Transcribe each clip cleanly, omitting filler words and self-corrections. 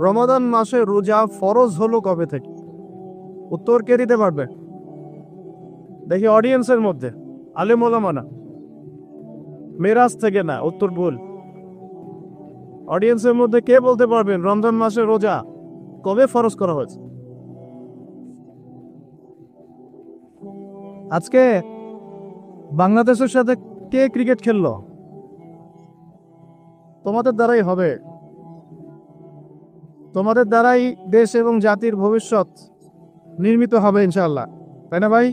রমাদান মাসে রোজা ফরজ হলো কবে থেকে? উত্তর কে দিতে পারবে? দেখি অডিয়েন্সের মধ্যে। আলেম ওলামা না, মেরাজ থেকে না, উত্তর ভুল। অডিয়েন্সের মধ্যে কে বলতে পারবেন রমজান মাসে রোজা কবে ফরজ করা হয়েছে? আজকে বাংলাদেশের সাথে কে ক্রিকেট খেললো? তোমাদের দ্বারাই হবে, তোমাদের দ্বারাই দেশ এবং জাতির ভবিষ্যৎ নির্মিত হবে ইনশাআল্লাহ, তাই না ভাই?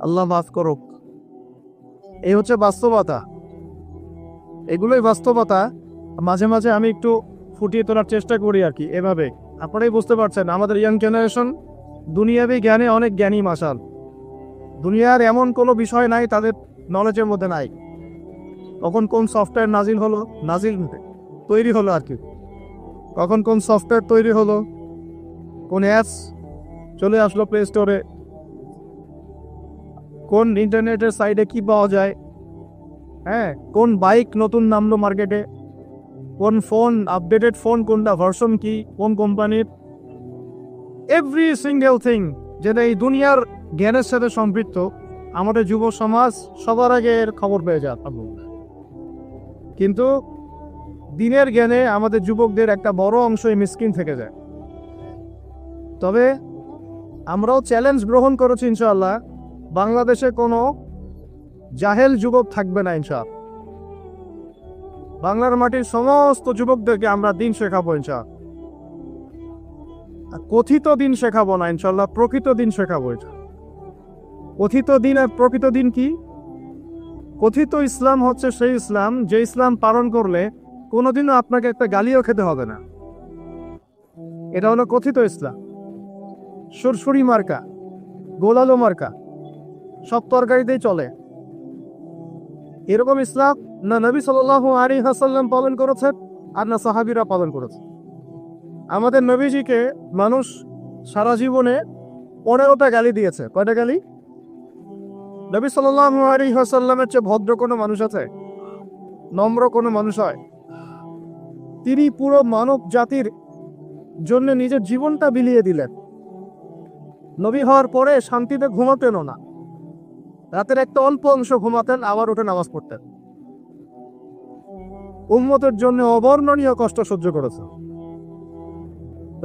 আল্লাহ মাফ করুক। এই হচ্ছে বাস্তবতা, এগুলোই বাস্তবতা। মাঝে মাঝে আমি একটু ফুটিয়ে তোলার চেষ্টা করি আর কি, এভাবে। আপনারাই বুঝতে পারছেন আমাদের ইয়াং জেনারেশন দুনিয়াবি জ্ঞানে অনেক জ্ঞানী মাসাল। দুনিয়ার এমন কোনো বিষয় নাই তাদের নলেজের মধ্যে নাই। কখন কোন সফটওয়্যার নাজিল তৈরি হলো আর কি, কখন কোন সফটওয়্যার তৈরি হলো, কোন অ্যাপস চলে আসলো প্লে স্টোরে, কোন ইন্টারনেটের সাইডে কি পাওয়া যায়, হ্যাঁ, কোন বাইক নতুন নামলো মার্কেটে, কোন ফোন আপডেটেড ফোন কোনটা, ভার্সন কি, কোন কোম্পানির, এভরি সিঙ্গেল থিং যেটা এই দুনিয়ার জ্ঞানের সাথে সম্পৃক্ত, আমাদের যুব সমাজ সবার আগে এর খবর পেয়ে যায়। কিন্তু দিনের জ্ঞানে আমাদের যুবকদের একটা বড় অংশই মিসকিন থেকে যায়। তবে আমরাও চ্যালেঞ্জ গ্রহণ করেছি ইনশাআল্লাহ, বাংলাদেশে কোনো জাহেল যুবক থাকবে না ইনশাআল্লাহ। বাংলার মাটির সমস্ত যুবকদেরকে আমরা দিন শেখাবো ইনশাআল্লাহ। কথিত দিন শেখাবো না ইনশাআল্লাহ, প্রকৃত দিন শেখাবো। এটা কথিত দিন আর প্রকৃত দিন কি? কথিত ইসলাম হচ্ছে সেই ইসলাম যে ইসলাম পালন করলে কোনোদিনও আপনাকে একটা গালিও খেতে হবে না, এটা হলো কথিত ইসলাম। সুরসুরি মার্কা, গোলালো মার্কা, সব তরকারিতেই চলে, এরকম ইসলাম না নবী সাল্লাল্লাহু আলাইহি ওয়াসাল্লাম পালন করেছেন আর না সাহাবীরা পালন করেছে। আমাদের নবীজিকে মানুষ সারা জীবনে 15টা গালি দিয়েছে। কয়টা গালি? নবী সাল্লাল্লাহু আলাইহি ওয়াসাল্লামের চেয়ে ভদ্র কোনো মানুষ আছে? নম্র কোনো মানুষ হয়? তিনি পুরো মানব জাতির জন্য নিজের জীবনটা বিলিয়ে দিলেন। নবী হওয়ার পরে শান্তিতে ঘুমাতেনও না, রাতের একটা অল্প অংশ ঘুমাতেন, আবার উঠে নামাজ পড়তেন। উম্মতের জন্য অবর্ণনীয় কষ্ট সহ্য করেছে।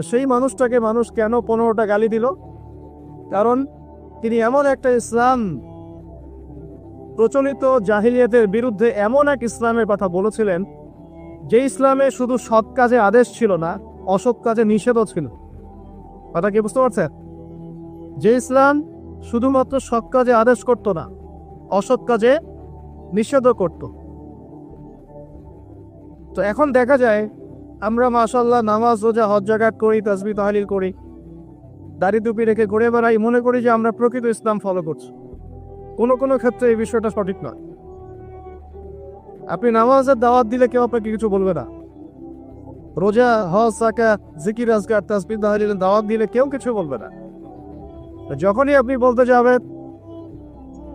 সেই মানুষটাকে মানুষ কেন 15টা গালি দিল? কারণ তিনি এমন একটা ইসলাম, প্রচলিত জাহিলিয়াতের বিরুদ্ধে এমন এক ইসলামের কথা বলেছিলেন যে ইসলামে শুধু সৎ কাজে আদেশ ছিল না, অসৎ কাজে নিষেধও ছিল। কথা কি বুঝতে পারছেন? যে ইসলাম শুধুমাত্র সৎ কাজে আদেশ করত না, অসৎ কাজে নিষেধও করত। তো এখন দেখা যায় আমরা মাশাআল্লাহ নামাজ রোজা হজ জাকাত করি, তাসবিহ তাহলিল করি, দাড়ি টুপি রেখে ঘুরে বেড়াই, মনে করি যে আমরা প্রকৃত ইসলাম ফলো করছি। কোনো কোনো ক্ষেত্রে এই বিষয়টা সঠিক নয়। আপনি নামাজের দাওয়াত দিলে কেউ আপনাকে কিছু বলবে না, রোজা হজ যাকাত জিকির আজকার তাসবিহ তাহলিলের দাওয়াত দিলে কেউ কিছু বলবে না। যখনই আপনি বলতে যাবেন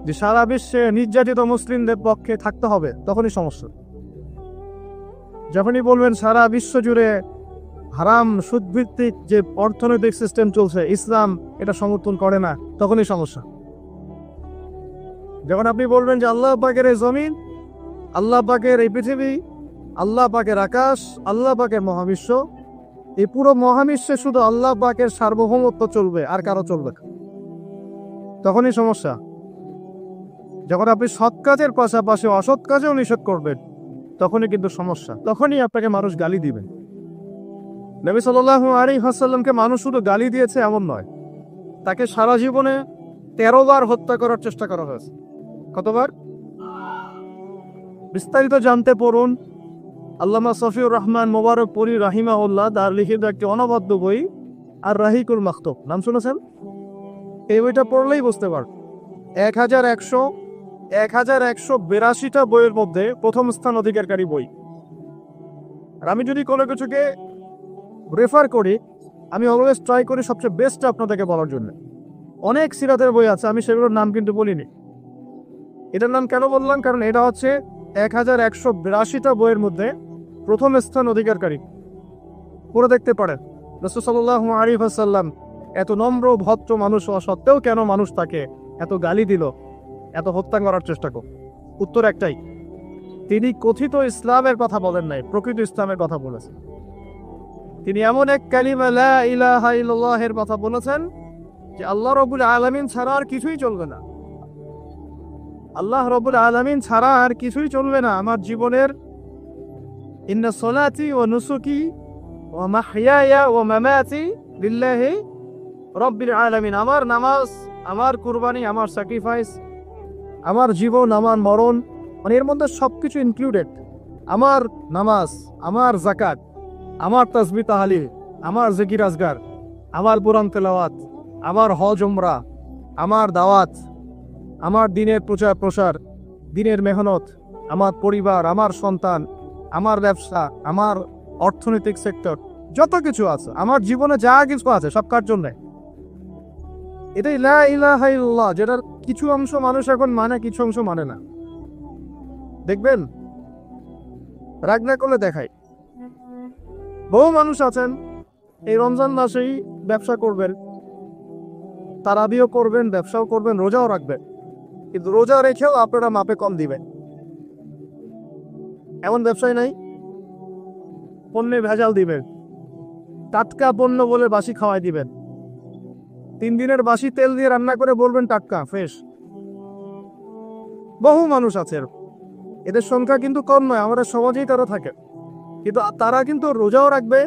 যে সারা বিশ্বে নির্যাতিত মুসলিমদের পক্ষে থাকতে হবে, তখনই সমস্যা। যখনই বলবেন সারা বিশ্ব জুড়ে হারাম সুদভিত্তিক যে অর্থনৈতিক সিস্টেম চলছে, ইসলাম এটা সমর্থন করে না, তখনই সমস্যা। যখন আপনি বলবেন যে আল্লাহ পাকের এই জমিন, আল্লাহ পাকের এই পৃথিবী, আল্লাহ পাকের আকাশ, আল্লাহ পাকের মহাবিশ্ব, এই পুরো মহাবিশ্বে শুধু আল্লাহ পাকের সার্বভৌমত্ব চলবে, আর কারো চলবে না, তখনই সমস্যা। যখন আপনি সৎ কাজের পাশাপাশি অসৎ কাজেও নিষেধ করবেন, তখনই কিন্তু সমস্যা, তখনই আপনাকে মানুষ গালি দিবে। নবী সাল্লাল্লাহু আলাইহি ওয়াসাল্লামকে মানুষ শুধু গালি দিয়েছে এমন নয়, তাকে সারা জীবনে 13 বার হত্যা করার চেষ্টা করা হয়েছে। কতবার? বিস্তারিত জানতে পড়ুন আল্লামা সফিউর রহমান মোবারকপুরী রাহিমাহুল্লাহ তার লিখিত একটি অনবদ্য বই আর রাহিকুল মাকতুব, নাম শুনেছেন? এই বইটা পড়লেই বুঝতে পারবেন 1182টা বইয়ের মধ্যে প্রথম স্থান অধিকারী বই। আর আমি যদি কোনো কিছুকে রেফার করি, আমি অলওয়েজ ট্রাই করি সবচেয়ে বেস্টটা আপনাদেরকে বলার জন্য। অনেক সিরাতের বই আছে, আমি সেগুলোর নাম কিন্তু বলিনি। এটার নাম কেন বললাম? কারণ এটা হচ্ছে 1182টা বইয়ের মধ্যে প্রথম স্থান অধিকারী। পড়ে দেখতে পারেন রাসূল সাল্লাল্লাহু আলাইহি ওয়াসাল্লাম এত নম্র ভদ্র মানুষ হওয়া সত্ত্বেও কেন মানুষ তাকে এত গালি দিল, এত হত্যা করার চেষ্টা করল? উত্তর একটাই, তিনি কথিত ইসলামের কথা বলেন নাই, প্রকৃত ইসলামের কথা বলেছেন। তিনি এমন এক কালিমা লা ইলাহা ইল্লাল্লাহের কথা বলেছেন যে আল্লাহ রাব্বুল আলামিন ছাড়া আর কিছুই চলবে না। আল্লাহ রাব্বুল আলামিন ছাড়া আর কিছুই চলবে না আমার জীবনের। ইন্না সলাতি ওয়া নুসুকি ওয়া মাহইয়ায়া ওয়া মামাতি লিল্লাহি রাব্বিল আলামিন। আমার নামাজ, আমার কুরবানি, আমার স্যাক্রিফাইস, আমার জীবন, আমার মরণ, মানে এর মধ্যে সবকিছু ইনক্লুডেড। আমার নামাজ, আমার যাকাত, আমার তাসবিহ তাহলিল, আমার জিকির আজগার, আমার কোরআন তেলাওয়াত, আমার হজ উমরা, আমার দাওয়াত, আমার দিনের প্রচার প্রসার, দিনের মেহনত, আমার পরিবার, আমার সন্তান, আমার ব্যবসা, আমার অর্থনৈতিক সেক্টর, যত কিছু আছে আমার জীবনে যা কিছু আছে সব কার জন্য? এটাই লা ইলাহা ইল্লাল্লাহ, যেটার কিছু অংশ মানুষ এখন মানে, কিছু অংশ মানে না। দেখবেন, রাগ না করলে দেখাই, বহু মানুষ আছেন এই রমজান মাসেই ব্যবসা করবেন, তারাবিও করবেন, ব্যবসাও করবেন, রোজাও রাখবেন, কিন্তু রোজা রেখেও আপনারা মাপে কম দিবেন। এমন ব্যবসায় নাই? পণ্যে ভেজাল দিবেন, টাটকা পণ্য বলে বাসি খাওয়াই দিবেন, 3 দিনের বাসি তেল দিয়ে রান্না করে বলবেন টাটকা ফ্রেশ। বহু মানুষ আছে এরকম। এদের সংখ্যা কিন্তু কম নয়, আমাদের সমাজেই তারা থাকে, কিন্তু তারা কিন্তু রোজাও রাখবে,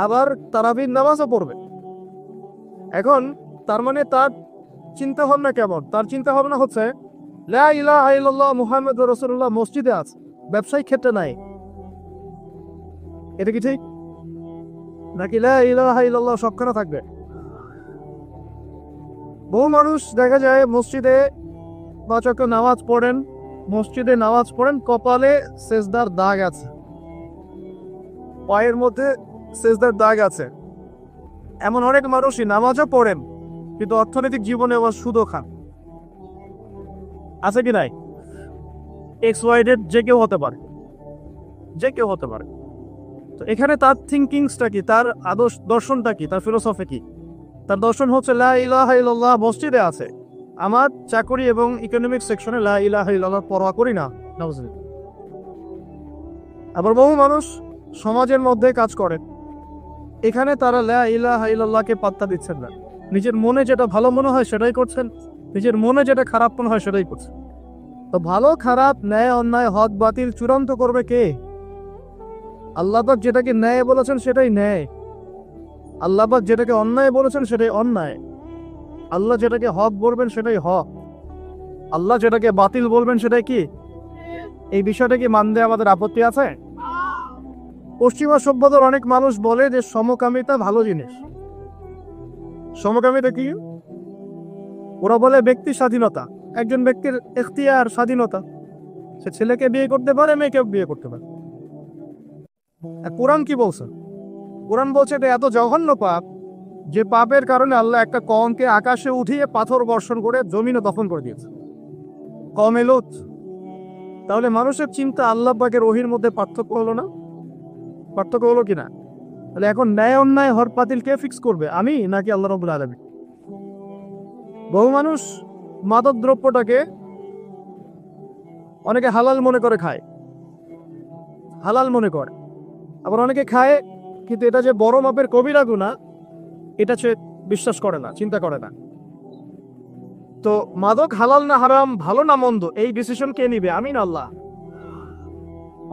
আবার তারাবির নামাজও পড়বে। এখন তার মানে তার চিন্তা ভাবনা কেমন? তার চিন্তা ভাবনা হচ্ছে লা ইলাহা ইল্লাল্লাহ মুহাম্মাদুর রাসূলুল্লাহ মসজিদে আছে, ব্যবসায়িক ক্ষেত্রে নাই। এটা কি ঠিক? নাকি লা ইলাহা ইল্লাল্লাহ সবখানে থাকবে? বহু মানুষ দেখা যায় মসজিদে 5 ওয়াক্ত নামাজ পড়েন, মসজিদে নামাজ পড়েন, কপালে সেজদার দাগ আছে, পায়ের মধ্যে সেজদার দাগ আছে। এমন অনেক মানুষই নামাজও পড়েন কিন্তু অর্থনৈতিক জীবনে আবার সুদও খান। আছে কি নাই? এক্স ওয়াইডেড যে কেউ হতে পারে, যে কেউ হতে পারে। তো এখানে তার থিঙ্কিংসটা কি, তার আদর্শ দর্শনটা কি, তার ফিলোসফি কি? তার দর্শন হচ্ছে লা ইলাহা ইল্লাল্লাহ মসজিদে আছে, আমার চাকরি এবং ইকোনমিক সেকশনে লা ইলাহা ইল্লাল্লাহ পরোয়া করি না। আবার বহু মানুষ সমাজের মধ্যে কাজ করেন, এখানে তারা লা ইলাহা ইল্লাল্লাহকে পাত্তা দিচ্ছেন না, নিজের মনে যেটা ভালো মনে হয় সেটাই করছেন, নিজের মনে যেটা খারাপ মনে হয় সেটাই করছেন। তো ভালো খারাপ, ন্যায় অন্যায়, হক বাতিল চূড়ান্ত করবে কে? আল্লাহ পাক যেটাকে ন্যায় বলেছেন সেটাই ন্যায়, আল্লাহ পাক যেটাকে অন্যায় বলেছেন সেটাই অন্যায়, আল্লাহ যেটাকে হক বলবেন সেটাই হক, আল্লাহ যেটাকে বাতিল বলবেন সেটাই কি? এই বিষয়টা কি মানতে আমাদের আপত্তি আছে? পশ্চিমা সভ্যতার অনেক মানুষ বলে যে সমকামিতা ভালো জিনিস। সমকামিতা কি? ওরা বলে ব্যক্তি স্বাধীনতা, একজন ব্যক্তির এখতিয়ার, স্বাধীনতা, সে ছেলেকে বিয়ে করতে পারে, মেয়েকেও বিয়ে করতে পারে। কোরআন কি বলছে? কোরআন বলছে এটা এত জঘন্য পাপ যে পাপের কারণে আল্লাহ একটা কওমকে আকাশে উঠিয়ে পাথর বর্ষণ করে জমিনে দফন করে দিয়েছে, কওমে লূত। তাহলে মানুষের চিন্তা আল্লাহ পাকের ওহীর মধ্যে পার্থক্য হলো না? পার্থক্য হলো কিনা? তাহলে এখন ন্যায় অন্যায় হর বাতিল কে ফিক্স করবে, আমি নাকি আল্লাহ রাব্বুল আলামিন? বহু মানুষ মাদক দ্রব্যটাকে অনেকে হালাল মনে করে খায়, হালাল মনে করে, আবার অনেকে খায় কিন্তু এটা যে বড় মাপের কবিরা গুনাহ এটা সে বিশ্বাস করে না, চিন্তা করে না। তো মাদক হালাল না হারাম, ভালো না মন্দ, এই ডিসিশন কে নিবে? আমি না আল্লাহ?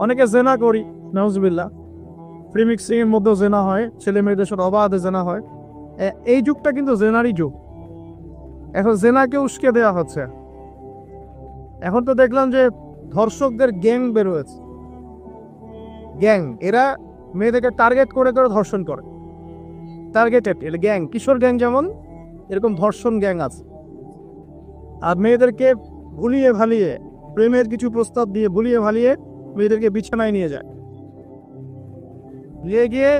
অনেকে জেনা করি, নাউজুবিল্লাহ, প্রিমিক্সিং এর মধ্যেও জেনা হয়, ছেলে মেয়েদের সাথে অবাধে জেনা হয়। এই যুগটা কিন্তু জেনারই যুগ। এখন জেনাকে উস্কে দেওয়া হচ্ছে। এখন তো দেখলাম যে ধর্ষকদের গ্যাং বের হয়েছে, গ্যাং, এরা মেয়েদেরকে টার্গেট করে করে ধর্ষণ করে, টার্গেটেড গ্যাং, কিশোর গ্যাং যেমন, এরকম ধর্ষণ গ্যাং আছে। আর মেয়েদেরকে ভুলিয়ে ভালিয়ে, প্রেমের কিছু প্রস্তাব দিয়ে ভুলিয়ে ভালিয়ে মেয়েদেরকে বিছানায় নিয়ে যায়, নিয়ে গিয়ে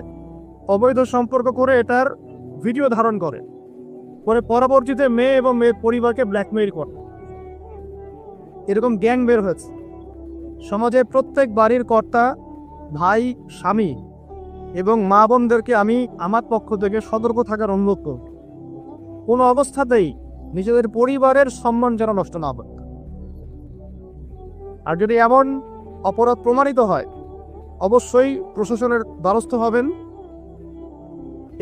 অবৈধ সম্পর্ক করে এটার ভিডিও ধারণ করে, পরে পরবর্তীতে মেয়ে এবং মেয়ের পরিবারকে ব্ল্যাকমেইল করে। এরকম গ্যাং বের হয়েছে। সমাজের প্রত্যেক বাড়ির কর্তা ভাই, স্বামী এবং মা বোনদেরকে আমি আমার পক্ষ থেকে সতর্ক থাকার অনুরোধ করব, কোনো অবস্থাতেই নিজেদের পরিবারের সম্মান যেন নষ্ট না হয়। আর যদি এমন অপরাধ প্রমাণিত হয় অবশ্যই প্রশাসনের দ্বারস্থ হবেন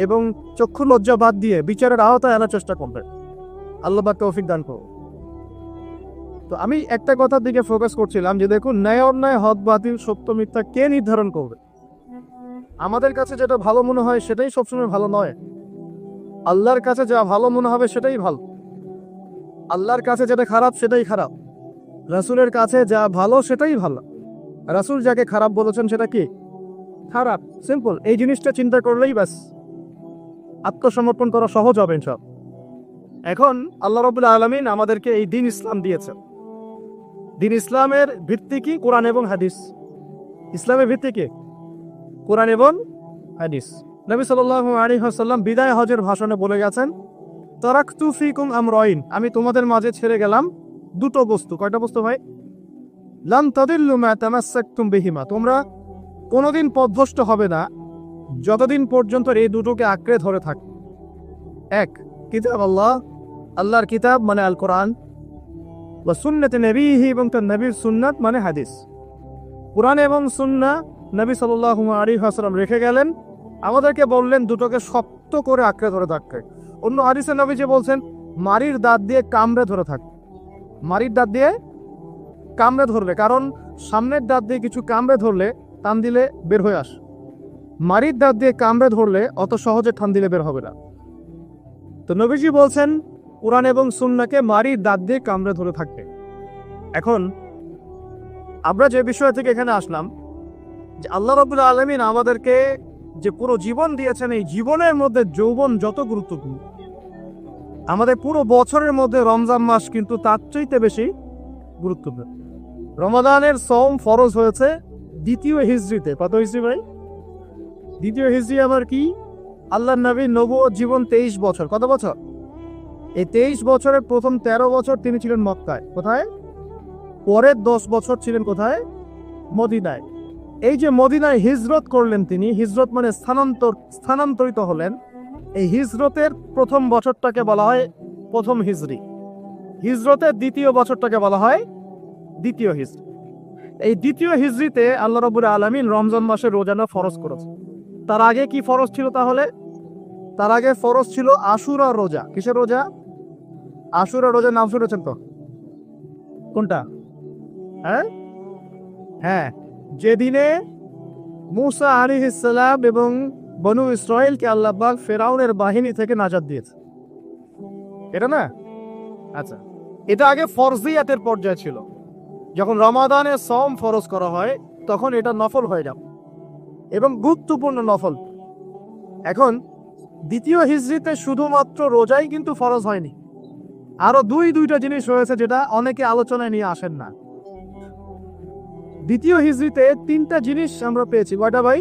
এবং চক্ষু লজ্জা বাদ দিয়ে বিচারের আওতায় আনার চেষ্টা করবেন। আল্লাহ পাক তৌফিক দান করুন। তো আমি একটা কথার দিকে ফোকাস করছিলাম যে দেখুন, ন্যায় অন্যায়, হক বাতিল, সত্য মিথ্যা কে নির্ধারণ করবে? আমাদের কাছে যেটা ভালো মনে হয় সেটাই সবসময় ভালো নয়। আল্লাহর কাছে যা ভালো মনে হবে সেটাই ভালো। আল্লাহর কাছে যেটা খারাপ সেটাই খারাপ। রাসূলের কাছে যা ভালো সেটাই ভালো। রাসূল যাকে খারাপ বলেছেন সেটা কি খারাপ। সিম্পল। এই জিনিসটা চিন্তা করলেই ব্যাস আত্মসমর্পণ করা সহজ হবে ইনশাআল্লাহ। এখন আল্লাহ রাব্বুল আলামিন আমাদেরকে এই দ্বীন ইসলাম দিয়েছেন। দ্বীন ইসলামের ভিত্তি কি? কোরআন এবং হাদিস। ইসলামের ভিত্তি কি? কোরআন এবং হাদিস। নবী সাল্লাল্লাহু আলাইহি ওয়াসাল্লাম বিদায় হজের ভাষণে বলে গেছেন, তারাকতু ফিকুম আমরাইন, আমি তোমাদের মাঝে ছেড়ে গেলাম দুটো বস্তু। কয়টা বস্তু ভাই? লান তাদিল্লু মা তামাসসাকতুম বিহিমা, তোমরা কোনোদিন পথভ্রষ্ট হবে না যতদিন পর্যন্ত এই দুটোকে আঁকড়ে ধরে থাকবে। এক, কিতাব আল্লাহ, আল্লাহর কিতাব মানে আল কোরআন, ওয়া সুন্নাতে নবীহি, এবং তার নবীর সুন্নাত মানে হাদিস। কোরআন এবং সুন্নাহ নবী সাল্লাল্লাহু আলাইহি ওয়াসাল্লাম রেখে গেলেন, আমাদেরকে বললেন দুটোকে শক্ত করে আঁকড়ে ধরে থাকতে। অন্য হাদিসে নবী যে বলছেন মারির দাঁত দিয়ে কামড়ে ধরে থাক। মারির দাঁত দিয়ে কামড়ে ধরলে, কারণ সামনের দাঁত দিয়ে কিছু কামড়ে ধরলে টান দিলে বের হয়ে আস, মারির দাঁত দিয়ে কামড়ে ধরলে অত সহজে টান দিলে বের হবে না। তো নবীজি বলছেন কোরআন এবং সুন্নাহকে মারির দাঁত দিয়ে কামড়ে ধরে থাকবে। এখন আমরা যে বিষয় থেকে এখানে আসলাম, যে আল্লাহ রাব্বুল আলামিন আমাদেরকে যে পুরো জীবন দিয়েছেন, এই জীবনের মধ্যে যৌবন যত গুরুত্বপূর্ণ, আমাদের পুরো বছরের মধ্যে রমজান মাস কিন্তু তার চাইতে বেশি গুরুত্বপূর্ণ। রমাদানের সওম ফরজ হয়েছে দ্বিতীয় হিজরিতে। কত হিজরি ভাই? দ্বিতীয় হিজরি আবার কি? আল্লাহর নবীর নবুয়ত জীবন 23 বছর। কত বছর? এই 23 বছরের প্রথম 13 বছর তিনি ছিলেন মক্কায়। কোথায়? পরের 10 বছর ছিলেন কোথায়? মদিনায়। এই যে মদিনায় হিজরত করলেন তিনি, হিজরত মানে স্থানান্তরিত হলেন। এই হিজরতের প্রথম বছরটাকে বলা হয় প্রথম হিজরি, হিজরতের দ্বিতীয় বছরটাকে বলা হয় দ্বিতীয় হিজরি। এই দ্বিতীয় হিজরিতে আল্লাহ রাব্বুল আলামিন রমজান মাসের রোজানা ফরজ করেছেন। তার আগে কি ফরজ ছিল তাহলে? তার আগে ফরজ ছিল আশুরা রোজা। কিসের রোজা? আশুরা রোজার নাম শুনেছেন তো? কোনটা? হ্যাঁ, যেদিনে মুসা আলাইহিস সালাম এবং বনু ইসরাইলকে আল্লাহ পাক ফেরাউনের বাহিনী থেকে নাজাত দিয়েছে, এটা না? আচ্ছা, এটা আগে ফরজিয়াতের পর্যায়ে ছিল। যখন রমাদানে সওম ফরজ করা হয় তখন এটা নফল হয়ে যাবে এবং গুরুত্বপূর্ণ নফল। এখন দ্বিতীয় হিজরিতে শুধুমাত্র রোজাই কিন্তু ফরজ হয়নি, আরো দুইটা জিনিস রয়েছে যেটা অনেকে আলোচনায় নিয়ে আসেন না। দ্বিতীয় হিজরিতে 3টা জিনিস আমরা পেয়েছি। কয়টা ভাই?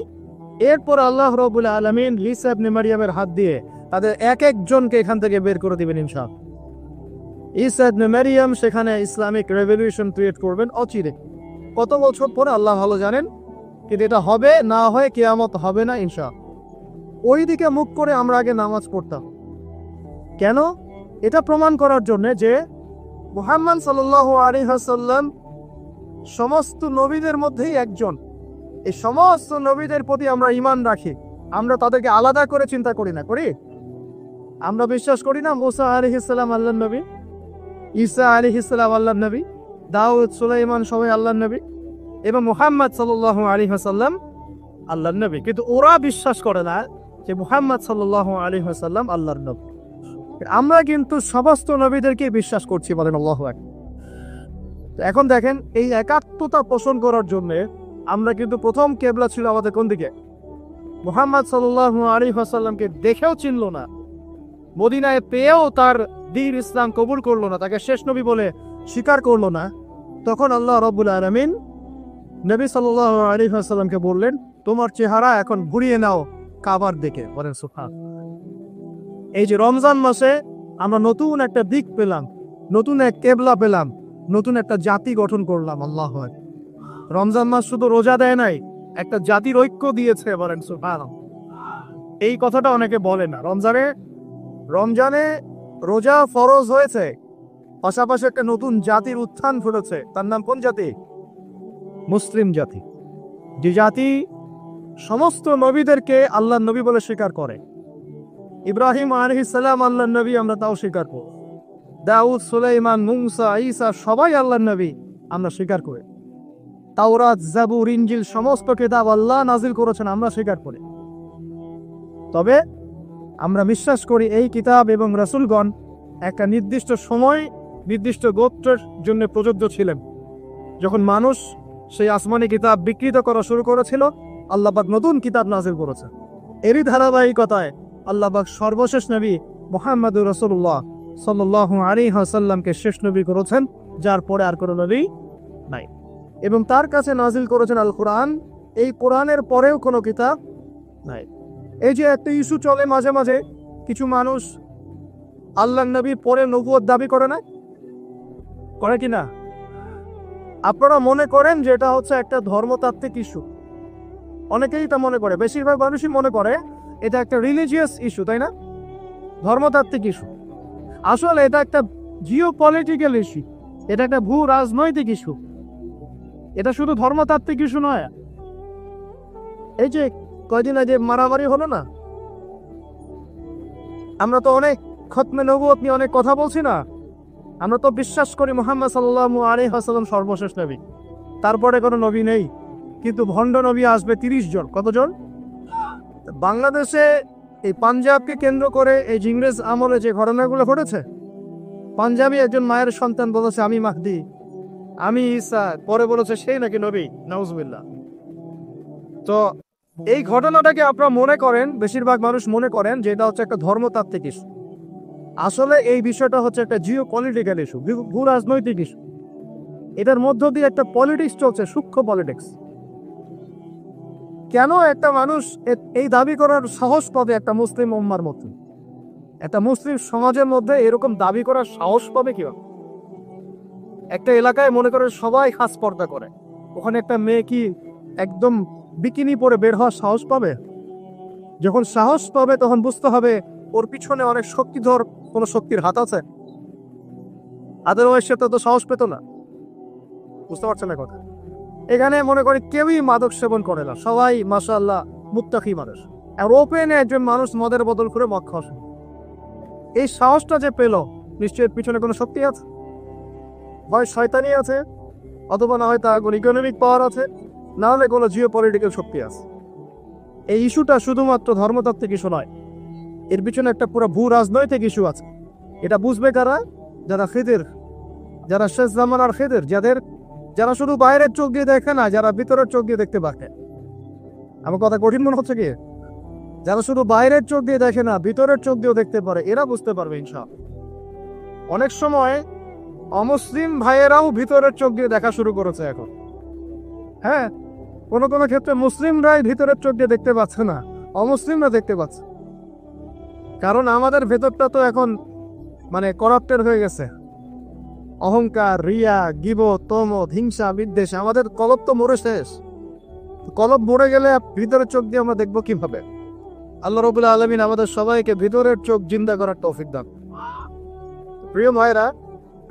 এরপর আল্লাহ রাব্বুল আলামিন ঈসা ইবনে মারইয়ামের হাত দিয়ে তাদের এক একজনকে এখান থেকে বের করে দিবেন ইনশাআল্লাহ। ঈসা ইবনে মারইয়াম সেখানে ইসলামিক রেভলিউশন ক্রিয়েট করবেন অচিরে। কত বছর পরে আল্লাহ ভালো জানেন, কিন্তু এটা হবে না হয় কিয়ামত হবে না ইনশাআল্লাহ। ওই দিকে মুখ করে আমরা আগে নামাজ পড়তাম কেন? এটা প্রমাণ করার জন্য যে মুহাম্মদ সাল্লাল্লাহু আলাইহি ওয়াসাল্লাম সমস্ত নবীদের মধ্যেই একজন। এই সমস্ত নবীদের প্রতি আমরা ঈমান রাখি, আমরা তাদেরকে আলাদা করে চিন্তা করি না। করি? আমরা বিশ্বাস করি না মুসা আলাইহিস সালাম আল্লাহর নবী, ঈসা আলাইহিস সালাম আল্লাহর নবী, দাউদ, সুলাইমান সবাই আল্লাহর নবী এবং মুহাম্মদ সাল্লাল্লাহু আলাইহি ওয়াসাল্লাম আল্লাহর নবী। কিন্তু ওরা বিশ্বাস করে না যে মুহাম্মদ সাল্লাল্লাহু আলাইহি ওয়াসাল্লাম আল্লাহর নবী। আমরা কিন্তু সমস্ত নবীদেরকে বিশ্বাস করছি, বলেন আল্লাহু আকবার। এখন দেখেন, এই একাত্মতা পোষণ করার জন্য আমরা কিন্তু প্রথম কেবলা ছিল আমাদের কোন দিকে? মুহাম্মদ সাল্লাল্লাহু আলাইহি ওয়াসাল্লামকে দেখেও চিনল না, মদিনায় পেয়েও তার দ্বীন ইসলাম কবুল করলো না, তাকে শেষ নবী বলে স্বীকার করলো না। তখন আল্লাহ রাব্বুল আলামিন নবী সাল্লাল্লাহু আলাইহি ওয়াসাল্লামকে বললেন, তোমার চেহারা এখন ঘুরিয়ে নাও কাবার দিকে। বলেন সুবহানাল্লাহ। এই যে রমজান মাসে আমরা নতুন একটা দিক পেলাম, নতুন এক কেবলা পেলাম, নতুন একটা জাতি গঠন করলাম। আল্লাহু আকবার। রমজান মাস শুধু রোজা দেয় নাই, একটা জাতির ঐক্য দিয়েছে, বলেন সুবহানাল্লাহ। এই কথাটা অনেকে বলে না। রমজানে রোজা ফরজ হয়েছে, পাশাপাশি একটা নতুন জাতির উত্থান ঘটেছে। তার নাম কোন জাতি? মুসলিম জাতি। যে জাতি সমস্ত নবীদেরকে আল্লাহর নবী বলে স্বীকার করে। ইব্রাহিম আলাইহিস সালাম আল্লাহর নবী, আমরা তাও স্বীকার করি। দাউদ, সুলাইমান, মুসা, ঈসা সবাই আল্লাহর নবী, আমরা স্বীকার করি। তাওরাত, জাবুর, ইনজিল সমস্ত কিতাব আল্লাহ নাজিল করেছেন, আমরা স্বীকার করি। তবে আমরা বিশ্বাস করি এই কিতাব এবং রাসূলগণ একটা নির্দিষ্ট সময়, নির্দিষ্ট গোত্রের জন্য প্রযোজ্য ছিলেন। যখন মানুষ সেই আসমানি কিতাব বিকৃত করা শুরু করেছিল, আল্লাহ পাক নতুন কিতাব নাজিল করেছেন। এরই ধারাবাহিকতায় আল্লাহ পাক সর্বশেষ নবী মুহাম্মদুর রাসূলুল্লাহ সাল্লাল্লাহু আলাইহি ওয়াসাল্লামকে শেষ নবী করেছেন, যার পরে আর কোনো নবী নাই। এবং তার কাছে নাজিল করেছেন আল কোরআন। এই কোরআনের পরেও কোনো কিতাব নাই। এই যে একটা ইস্যু চলে মাঝে মাঝে, কিছু মানুষ আল্লাহর নবীর পরে নবুয়ত দাবি করে না, করে কি না? আপনারা মনে করেন যে এটা হচ্ছে একটা ধর্মতাত্ত্বিক ইস্যু। অনেকেই তা মনে করে, বেশিরভাগ মানুষই মনে করে এটা একটা রিলিজিয়াস ইস্যু, তাই না? ধর্মতাত্ত্বিক ইস্যু। আসলে এটা একটা জিও পলিটিক্যাল ইস্যু, এটা একটা ভূ রাজনৈতিক ইস্যু। এটা শুধু ধর্মতাত্ত্বিক ইস্যু নয়। এই যে কয়দিন আগে মারামারি হলো না, আমরা তো অনেক খতমে নবুয়ত নিয়ে অনেক কথা বলছি না? আমরা তো বিশ্বাস করি মুহাম্মদ সাল্লাল্লাহু আলাইহি ওয়াসাল্লাম সর্বশেষ নবী, তারপরে কোনো নবী নেই। কিন্তু ভণ্ড নবী আসবে 30 জন। কতজন? বাংলাদেশে এই পাঞ্জাবকে কেন্দ্র করে এই ইংরেজ আমলে যে ঘটনাগুলো ঘটেছে, পাঞ্জাবি একজন মায়ের সন্তান বলেছে আমি মাহদি, আমি ঈসা, পরে বলেছে সেই নাকি নবী, নাউজুবিল্লাহ। তো এই ঘটনাটাকে আপনারা মনে করেন, বেশিরভাগ মানুষ মনে করেন যে এটা হচ্ছে একটা ধর্মতাত্ত্বিক ইস্যু। আসলে এই বিষয়টা হচ্ছে একটা জিও পলিটিক্যাল ইস্যু, ভূ রাজনৈতিক ইস্যু। এটার মধ্য দিয়ে একটা পলিটিক্স চলছে, সূক্ষ্ম পলিটিক্স। কেন একটা মানুষ এই দাবি করার সাহস পাবে একটা মুসলিম উম্মার মধ্যে, একটা মুসলিম সমাজের মধ্যে এরকম দাবি করার সাহস পাবে কিভাবে? একটা এলাকায় মনে করে সবাই খাস পর্দা করে, ওখানে একটা মেয়ে কি একদম বিকিনি পরে বের হওয়ার সাহস পাবে? যখন সাহস পাবে তখন বুঝতে হবে ওর পিছনে অনেক শক্তিধর কোনো শক্তির হাত আছে। আদারওয়াইজ সে তো সাহস পেত না। বুঝতে পারছেন না কথা? এখানে মনে করি কেউই মাদক সেবন করে না, সবাই মাশাআল্লাহ মুত্তাকি মানুষ। আর ওপেনে একজন মানুষ মদের বদল করে মদ খাওয়া। এই সাহসটা যে পেল, নিশ্চয়ই পিছনে কোনো শক্তি আছে, হয় শয়তানি আছে, অথবা না হয় তার কোনো ইকোনমিক পাওয়ার আছে, না হলে কোনো জিও পলিটিক্যাল শক্তি আছে। এই ইস্যুটা শুধুমাত্র ধর্মতাত্ত্বিক ইস্যু নয়, এর পিছনে একটা পুরো ভূ রাজনৈতিক ইস্যু আছে। এটা বুঝবে কারা? যারা খিদির, যারা শেষ জামানার খিদির, যারা শুধু বাইরের চোখ দিয়ে দেখে না, যারা ভিতরের চোখ দিয়ে দেখতে পারে। আমার কথা কঠিন মনে হচ্ছে কি? যারা শুধু বাইরের চোখ দিয়ে দেখে না, ভিতরের চোখ দিয়েও দেখতে পারে, এরা বুঝতে পারবে ইনশাআল্লাহ। অনেক সময় অমুসলিম ভাইয়েরাও ভিতরের চোখ দিয়ে দেখা শুরু করেছে এখন। হ্যাঁ, কোনো কোনো ক্ষেত্রে মুসলিমরাই ভিতরের চোখ দিয়ে দেখতে পাচ্ছে না, অমুসলিমরা দেখতে পাচ্ছে। কারণ আমাদের ভেতরটা তো এখন মানে করাপ্টেড হয়ে গেছে। অহংকার, রিয়া, গীবত, তমদ, হিংসা, বিদ্বেষ, আমাদের কলব তো মরে শেষ। কলব মরে গেলে ভিতরের চোখ দিয়ে আমরা দেখবো কিভাবে? আল্লাহ রাব্বুল আলামিন আমাদের সবাইকে ভিতরের চোখ জিন্দা করার তৌফিক দান। প্রিয় ভাইরা,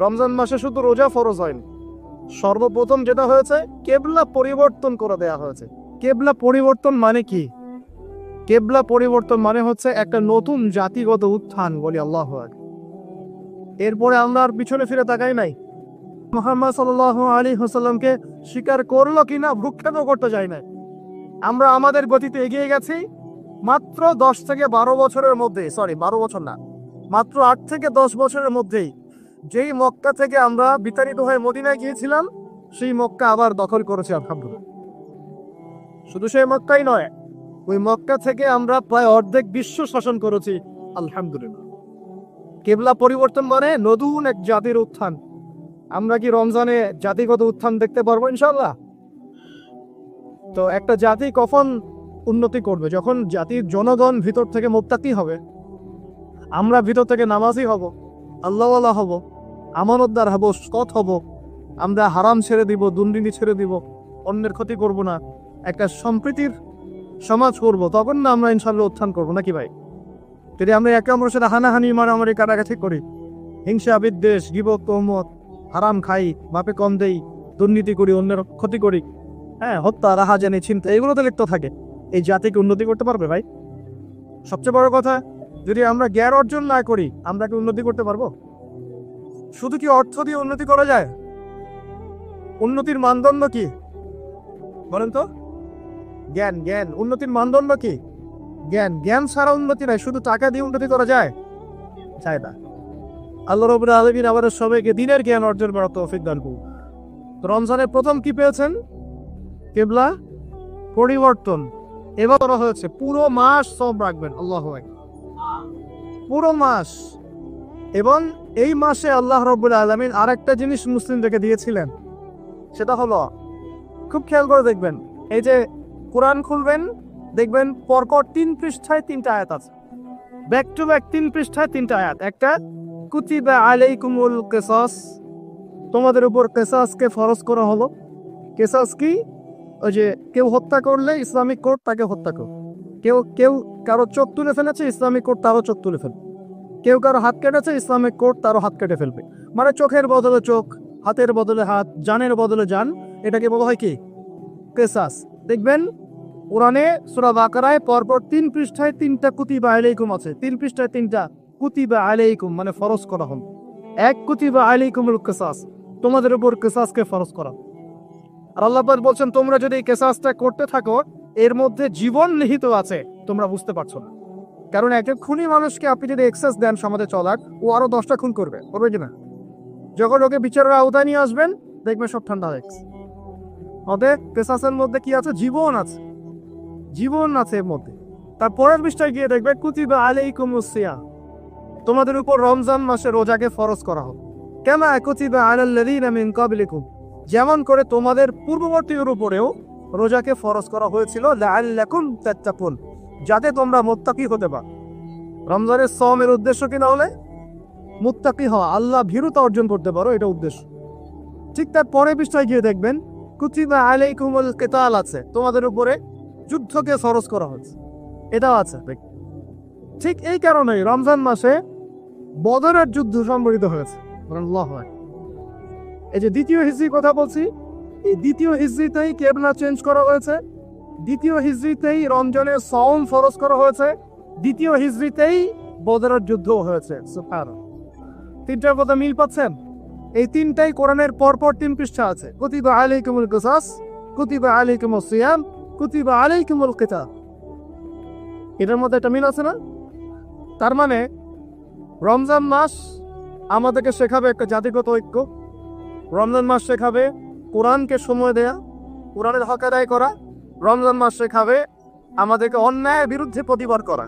রমজান মাসে শুধু রোজা ফরজ হয়নি, সর্বপ্রথম যেটা হয়েছে কেবলা পরিবর্তন করে দেয়া হয়েছে। কেবলা পরিবর্তন মানে কি? কেবলা পরিবর্তন মানে হচ্ছে একটা নতুন জাতিগত উত্থান, বলি আল্লাহু আকবার। এরপরে আমরা আর পিছনে ফিরে তাকাই নাই। মুহাম্মদ সাল্লাল্লাহু আলাইহি ওয়াসাল্লামকে স্বীকার করলো কিনা ভ্রুক্ষেপও করতে যায় না। আমরা আমাদের গতিতে এগিয়ে গেছি। মাত্র 10 থেকে 12 বছরের মধ্যে, 12 বছর না, মাত্র 8 থেকে 10 বছরের মধ্যেই যেই মক্কা থেকে আমরা বিতাড়িত হয়ে মদিনায় গিয়েছিলাম, সেই মক্কা আবার দখল করেছে আলহামদুলিল্লাহ। শুধু সেই মক্কাই নয়, ওই মক্কা থেকে আমরা প্রায় অর্ধেক বিশ্ব শাসন করেছি আলহামদুলিল্লাহ। কেবলা পরিবর্তন মানে নতুন এক জাতির উত্থান। আমরা কি রমজানে জাতিগত উত্থান দেখতে পারবো ইনশাআল্লাহ? তো একটা জাতি কখন উন্নতি করবে? যখন জাতির জনগণ ভিতর থেকে মুত্তাকি হবে, আমরা ভিতর থেকে নামাজি হব, আল্লাহওয়ালা হব, আমানতদার হব, সৎ হব, আমরা হারাম ছেড়ে দিব, দুর্নীতি ছেড়ে দিব, অন্যের ক্ষতি করব না, একটা সম্প্রীতির সমাজ করব, তখন না আমরা ইনশাল্লাহ উত্থান করবো, নাকি ভাই? যদি আমরা একে অপরের সাথে হানাহানি মারামারি কাটাকাটি করি, হিংসা বিদ্বেষ গীবত তহমত, হারাম খাই, বাপে কম দেই, দুর্নীতি করি, অন্যের ক্ষতি করি, হ্যাঁ, হত্যা রাহাজানি চিন্তা, এগুলো তো লিপ্ত থাকে, এই জাতিকে উন্নতি করতে পারবে ভাই? সবচেয়ে বড় কথা, যদি আমরা জ্ঞান অর্জন না করি, আমরা কি উন্নতি করতে পারবো? শুধু কি অর্থ দিয়ে উন্নতি করা যায়? উন্নতির মানদণ্ড কি বলেন তো? জ্ঞান। জ্ঞান উন্নতির মানদণ্ড কি? জ্ঞান। জ্ঞান ছাড়া উন্নতি নাই। শুধু টাকা দিয়ে উন্নতি করা যায়? চায় না। আল্লাহ রাব্বুল আলামিন আমাদের সবাইকে দিনের জ্ঞান অর্জন করার তৌফিক দান করুন। রমজানের প্রথম কি পেয়েছেন? কিবলা পরিবর্তন। এবার করা হয়েছে পুরো মাস সব রাখবেন। আল্লাহু আকবার। পুরো মাস। এবং এই মাসে আল্লাহ রাব্বুল আলামিন আরেকটা জিনিস মুসলিমদেরকে দিয়েছিলেন, সেটা হলো, খুব খেয়াল করে দেখবেন, এই যে কোরআন খুলবেন, দেখবেন পরপর 3 পৃষ্ঠায় 3টা আয়াত আছে, ব্যাক টু ব্যাক 3 পৃষ্ঠায় 3টা আয়াত। একটা, কুতিবা আলাইকুমুল কিসাস, তোমাদের উপর কিসাসকে ফরজ করা হলো। কিসাস কি? ওই যে কেউ হত্যা করলে ইসলামিক কোর্ট তাকে হত্যা করো, কেউ কারো চোখ তুলে ফেলেছে, ইসলামিক কোর্ট তারও চোখ তুলে ফেলবে, কেউ কারো হাত কেটেছে, ইসলামিক কোর্ট তারও হাত কেটে ফেলবে। মানে চোখের বদলে চোখ, হাতের বদলে হাত, জানের বদলে জান, এটাকে বলা হয় কি? কিসাস। দেখবেন কোরআনে সূরা বাকারায় পরপর 3 পৃষ্ঠায় 3টা কুতিবা আলাইকুম আছে। 3 পৃষ্ঠায় 3টা কুতিবা আলাইকুম, মানে ফরজ করা হল। এক, কুতিবা আলাইকুমুল কিসাস, তোমাদের উপর কিসাসকে ফরজ করা। আর আল্লাহ পাক বলছেন, তোমরা যদি এই কিসাসটা করতে থাকো, এর মধ্যে জীবন নিহিত আছে, তোমরা বুঝতে পারছো না। কারণ একটা খুনি মানুষকে আপনি যদি এক্সেস দেন সমাজে চলার, ও আরো 10টা খুন করবে কিনা? যখন ওকে বিচারের আওতায় নিয়ে আসবেন, দেখবেন সব ঠান্ডা হয়ে গেছে। ওদের কিসাসের মধ্যে কি আছে? জীবন আছে। জীবন আছে এর মধ্যে। তার পরের পৃষ্ঠায় গিয়ে দেখবে কুতিবা আলাইকুমুস সিয়াম, তোমাদের উপর রমজান মাসে রোজাকে ফরজ করা হবে। কামা কুতিবা আলাল্লাযীনা মিন ক্বাবলিকুম, যেমন করে তোমাদের পূর্ববর্তীদের উপরেও রোজাকে ফরজ করা হয়েছিল, লাআল্লাকুম তাত্তাকুন, যাতে তোমরা মুত্তাকি হতে পারো। রমজানের সওমের উদ্দেশ্য কি? না হলে মুত্তাকি হওয়া, আল্লাহ ভীরুতা অর্জন করতে পারো, এটা উদ্দেশ্য। ঠিক তার পরের পৃষ্ঠায় গিয়ে দেখবেন কুতিবা আলাইকুমুল কিতাল আছে, তোমাদের উপরে যুদ্ধকে ফরজ করা হয়েছে, এটাও আছে। ঠিক এই কারণেই রমজান মাসে বদরের যুদ্ধ সংঘটিত হয়েছে। আল্লাহু আকবার। এই যে দ্বিতীয় হিজরি কথা বলছি, এই দ্বিতীয় হিজরিতেই কিবলা চেঞ্জ করা হয়েছে, দ্বিতীয় হিজরিতেই রমজানের সওম ফরজ করা হয়েছে, দ্বিতীয় হিজরিতেই বদরের যুদ্ধ হয়েছে। সুবহানাল্লাহ। 3টার কথা মিল পাচ্ছেন? এই 3টাই কোরআনের পরপর 3 পৃষ্ঠা আছে। কুতিবা আলাইকুমুল কিসাস, কুতিবা আলাইকুমুস সিয়াম, কুতিবা আলাইকুমুল কিতাল। এটার মধ্যে একটা মিল আছে না? তার মানে রমজান মাস আমাদেরকে শেখাবে একটা জাতিগত ঐক্য। রমজান মাস শেখাবে কোরআনকে সময় দেয়া, কোরআনের হক আদায় করা। রমজান মাস শেখাবে আমাদেরকে অন্যায়ের বিরুদ্ধে প্রতিবাদ করা।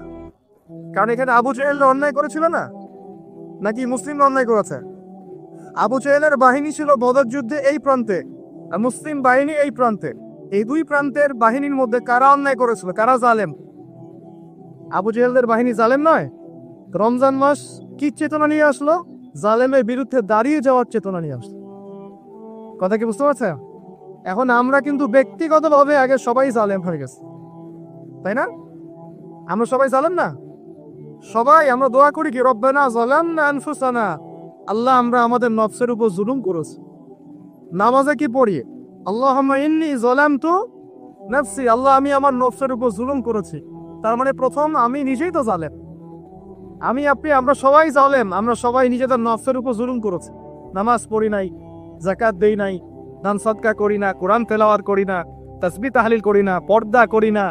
কারণ এখানে আবু জেহেল অন্যায় করেছিল না, নাকি মুসলিম অন্যায় করেছে? আবু জেহেলের বাহিনী ছিল বদর যুদ্ধে এই প্রান্তে, আর মুসলিম বাহিনী এই প্রান্তে। এই দুই প্রান্তের বাহিনীর মধ্যে কারা অন্যায় করেছিল? কারা জালেম? আবু জেহেলদের বাহিনী জালেম নয়। রমজান মাস কি চেতনা নিয়ে আসলো? জালেমের বিরুদ্ধে দাঁড়িয়ে যাওয়ার চেতনা নিয়ে আসলো। কথা কি বুঝতে পারছেন? এখন আমরা কিন্তু ব্যক্তিগতভাবে আগে সবাই জালেম হয়ে গেছে, তাই না? আমরা সবাই জালেম না? সবাই আমরা দোয়া করি কি, রব্বানা যালামনা আনফুসানা, আল্লাহ আমরা আমাদের নফসের উপর জুলুম করেছি। নামাজে কি পড়ি? আল্লাহুম্মা ইন্নী যালামতু নাফসি, আল্লাহ আমি আমার নফসের উপর জুলুম করেছি। তার মানে প্রথম আমি নিজেই তো জালেম। আমি আপনি আমরা সবাই জালেম, আমরা সবাই নিজেদের নফসের উপর জুলুম করেছি। নামাজ পড়ি নাই, যাকাত দেই নাই, দান সদকা করি না, কোরআন তেলাওয়াত করি না, তাসবিহ তাহলিল করি না, পর্দা করি না,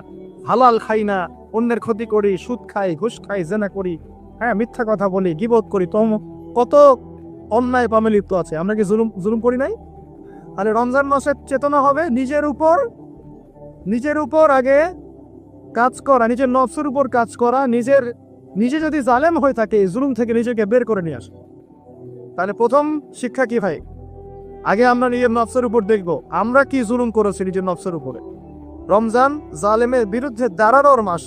হালাল খাই না, অন্যের ক্ষতি করি, সুদ খাই, ঘুষ খাই, জেনা করি, হ্যাঁ মিথ্যা কথা বলি, গীবত করি, কত অন্যায় পামে লিপ্ত আছে। আমরা কি জুলুম করি নাই? তাহলে রমজান মাসের চেতনা হবে নিজের উপর আগে কাজ করা, নিজের নফসের উপর কাজ করা। নিজে যদি জালেম হয়ে থাকে, জুলুম থেকে নিজেকে বের করে নিয়ে আসে। তাহলে প্রথম শিক্ষা কি ভাই? আগে আমরা নিজের নফসের উপর দেখব আমরা কি জুলুম করেছি নিজের নফসের উপরে। রমজান জালেমের বিরুদ্ধে দাঁড়ানোর মাস,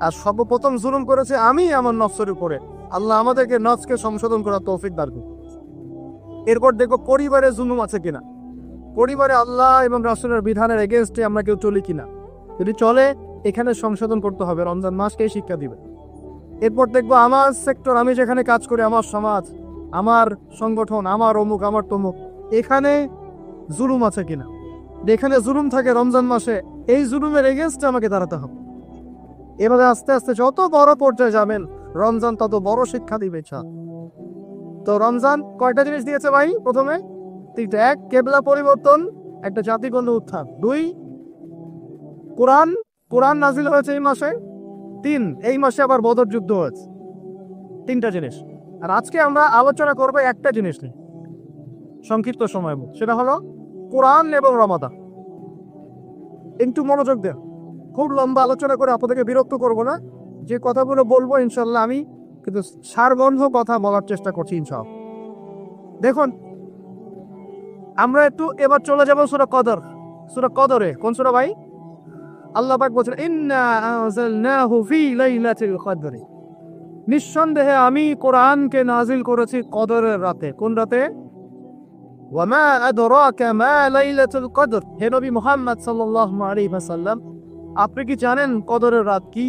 আর সর্বপ্রথম জুলুম করেছে আমি আমার নফসের উপরে। আল্লাহ আমাদেরকে নফসকে সংশোধন করার তৌফিক দান করুন। এরপর দেখো পরিবারে জুলুম আছে কিনা। পরিবারে আল্লাহ এবং রাসূলের বিধানের এগেইনস্টে আমরা কেউ চলি কিনা, যদি চলে এখানে সংশোধন করতে হবে, রমজান মাসকেই শিক্ষা দিবে। এরপর দেখবো আমার সেক্টর, আমি যেখানে কাজ করি, আমার সমাজ, আমার সংগঠন, আমার অমুক আমার তমুক, এখানে জুলুম আছে কিনা। যেখানে জুলুম থাকে রমজান মাসে, এই জুলুমের এগেইনস্টে আমাকে দাঁড়াতে হবে। এভাবে আস্তে আস্তে যত বড় পর্যায়ে যাবেন, রমজান তত বড় শিক্ষা দিবে। তো রমজান কয়টা জিনিস দিয়েছে ভাই? প্রথমে তিনটা। এক, কেবলা পরিবর্তন, একটা জাতিগণ উত্থান। দুই, কোরআন নাজিল হয়েছে এই মাসে। তিন, এই মাসে আবার বদর যুদ্ধ হয়েছে। তিনটা জিনিস। আর আজকে আমরা আলোচনা করবো একটা জিনিস নিয়ে, সংক্ষিপ্ত সময়, সেটা হলো কোরআন এবং রমাদান। একটু মনোযোগ দেন, খুব লম্বা আলোচনা করে আপনাদেরকে বিরক্ত করব না। যে কথাগুলো বলবো ইনশাল্লাহ আমি কিন্তু সারবন্ধ কথা বলার চেষ্টা করছি ইনশাআল্লাহ। দেখুন, আমরা একটু এবার চলে যাব সূরা কদর। সূরা কদরে কোন সূরা ভাই? আল্লাহ পাক বলেন, ইন্না আনজালনাহু ফি লাইলাতিল কদর। নিঃসন্দেহে আমি কোরআনকে নাজিল করেছি কদরের রাতে। কোন রাতে? ওয়া মা আদরাকা মা লাইলাতুল কদর। হে নবী মুহাম্মদ সাল্লাল্লাহু আলাইহি ওয়াসাল্লাম, আপনি কি জানেন কদরের রাত কি?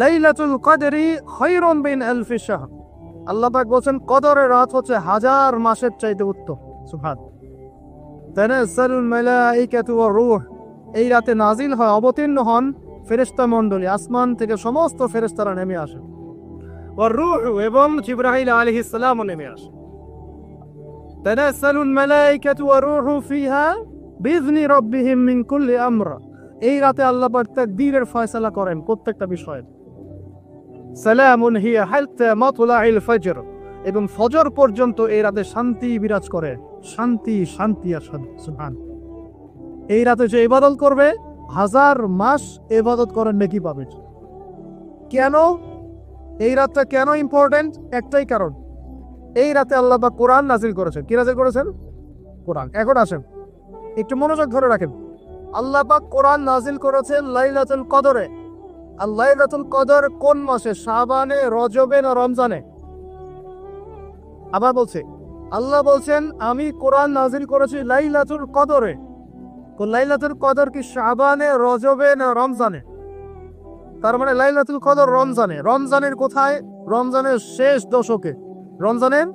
লাইলাতুল কদরি খায়রুম মিন আলফি শাহর। আল্লাহ পাক বলেন কদরের রাত হচ্ছে 1000 মাসের চাইতে উত্তম। সুবহানাল্লাহ। তানাজ্জালুল মালায়েকাতু ওয়ার রূহ। এই রাতে নাজিল হয়, অবতীর্ণ হন ফেরেশতা মণ্ডলী, আসমান থেকে সমস্ত ফেরেশতারা নেমে আসে। ওয়ার রূহ, এবং জিবরাইল আলাইহিস সালামও নেমে আসে। তানাজ্জালুল মালায়েকাতু ওয়ার রূহু ফিহা বিইذনি রাব্বিহিম মিন কুল্লি আমর। এই রাতে আল্লাহ পাক তাকদীরের ফয়সালা করেন প্রত্যেকটা বিষয়ে। সালামুন হিয়া হাত্তা মাতলাইল ফজর। এবং ফজর পর্যন্ত এই রাতে শান্তি বিরাজ করে। শান্তি শান্তি আর শান্তি। সুবহানাল্লাহ। এই রাতে যে ইবাদত করবে 1000 মাস ইবাদত করার নেকি পাবে। কেন এই রাতটা কেন ইম্পর্টেন্ট? একটাই কারণ, এই রাতে আল্লাহ পাক কোরআন নাজিল করেছেন। কি নাজিল করেছেন? কোরআন। এখন আসেন, একটু মনোযোগ ধরে রাখেন। আল্লাহ পাক কোরআন নাজিল করেছেন লাইলাতুল কদরে। আর লাইলাতুল কদর কোন মাসে? শাবানে, রজবে না রমজানে? আবার বলছে, আল্লাহ বলছেন আমি কোরআন নাজিল করেছি লাইলাতুল কদরে। লাইলাতুল কদর কি শাবানে, রজবে না রমজানে? তার মানে লাইলাতুল কদর রমজানে। রমজানের কোথায়? রমজানের শেষ দশকে। রমজানের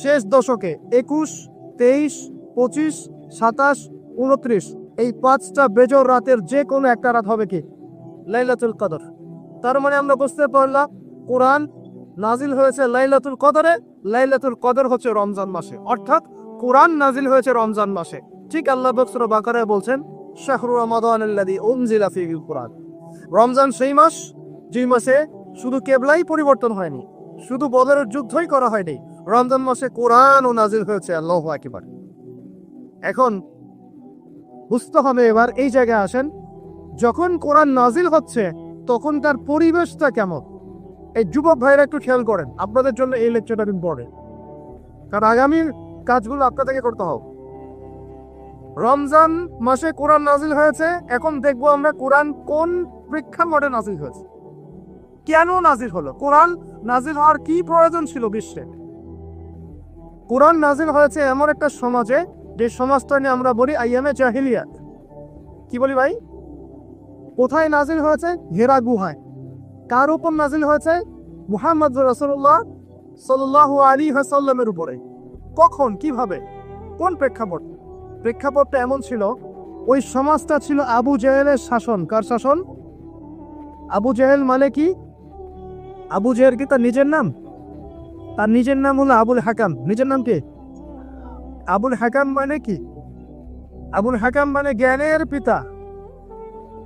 শেষ দশকে 21, 23, 25, 27, 29 এই 5টা বেজর রাতের যে কোনো একটা রাত হবে কি লাইলাতুল কদর। তার মানে আমরা বুঝতে পারলাম কোরআন নাজিল হয়েছে লাইলাতুল কদরে। লাইলাতুল কদর হচ্ছে রমজান মাসে, অর্থাৎ কোরআন নাজিল হয়েছে রমজান মাসে। ঠিক আল্লাহ পাক সূরা বাকারায় বলছেন, শাহরু রমাদানাল্লাযী উনজিলা ফীহিল কুরআন। রমজান সেই মাস যে মাসে শুধু কেবলাই পরিবর্তন হয়নি, শুধু বদরের যুদ্ধই করা হয়নি, রমজান মাসে কোরআনও নাজিল হয়েছে। আল্লাহু আকবার। এখন বুঝতে হবে, এবার এই জায়গায় আসেন, যখন কোরআন নাজিল হচ্ছে তখন তার পরিবেশটা কেমন? এই যুবক ভাইরা একটু খেয়াল করেন, আপনাদের জন্য এই লেকচারটা ইম্পর্টেন্ট, কারণ আগামীর কাজগুলো আপনাদেরকে করতে হবে। রমজান মাসে কোরআন নাজিল হয়েছে। এখন দেখবো আমরা কোরআন কোন প্রেক্ষাপটে নাজিল হয়েছে, কেন নাজিল হলো, কোরআন নাজিল হওয়ার কি প্রয়োজন ছিল বিশ্বে। কোরআন নাজিল হয়েছে এমন একটা সমাজে, যে সমাজটা নিয়ে আমরা বলি আইয়ামে জাহিলিয়াত। কি বলি ভাই? কোথায় নাজিল হয়েছে? হেরা গুহায়। কার উপর নাজিল হয়েছে? মুহাম্মদ রাসূলুল্লাহ সাল্লাল্লাহু আলাইহি ওয়াসাল্লামের উপরে। কখন, কিভাবে, কোন প্রেক্ষাপট? প্রেক্ষাপটটা এমন ছিল, ওই সমাজটা ছিল আবু জেহেলের শাসন। কার শাসন? আবু জেহেল মানে কি? আবু জেহেল কি তার নিজের নাম? তার নিজের নাম হলো আবুল হাকাম। নিজের নাম কি? আবুল হাকাম মানে কি? আবুল হাকাম মানে জ্ঞানের পিতা।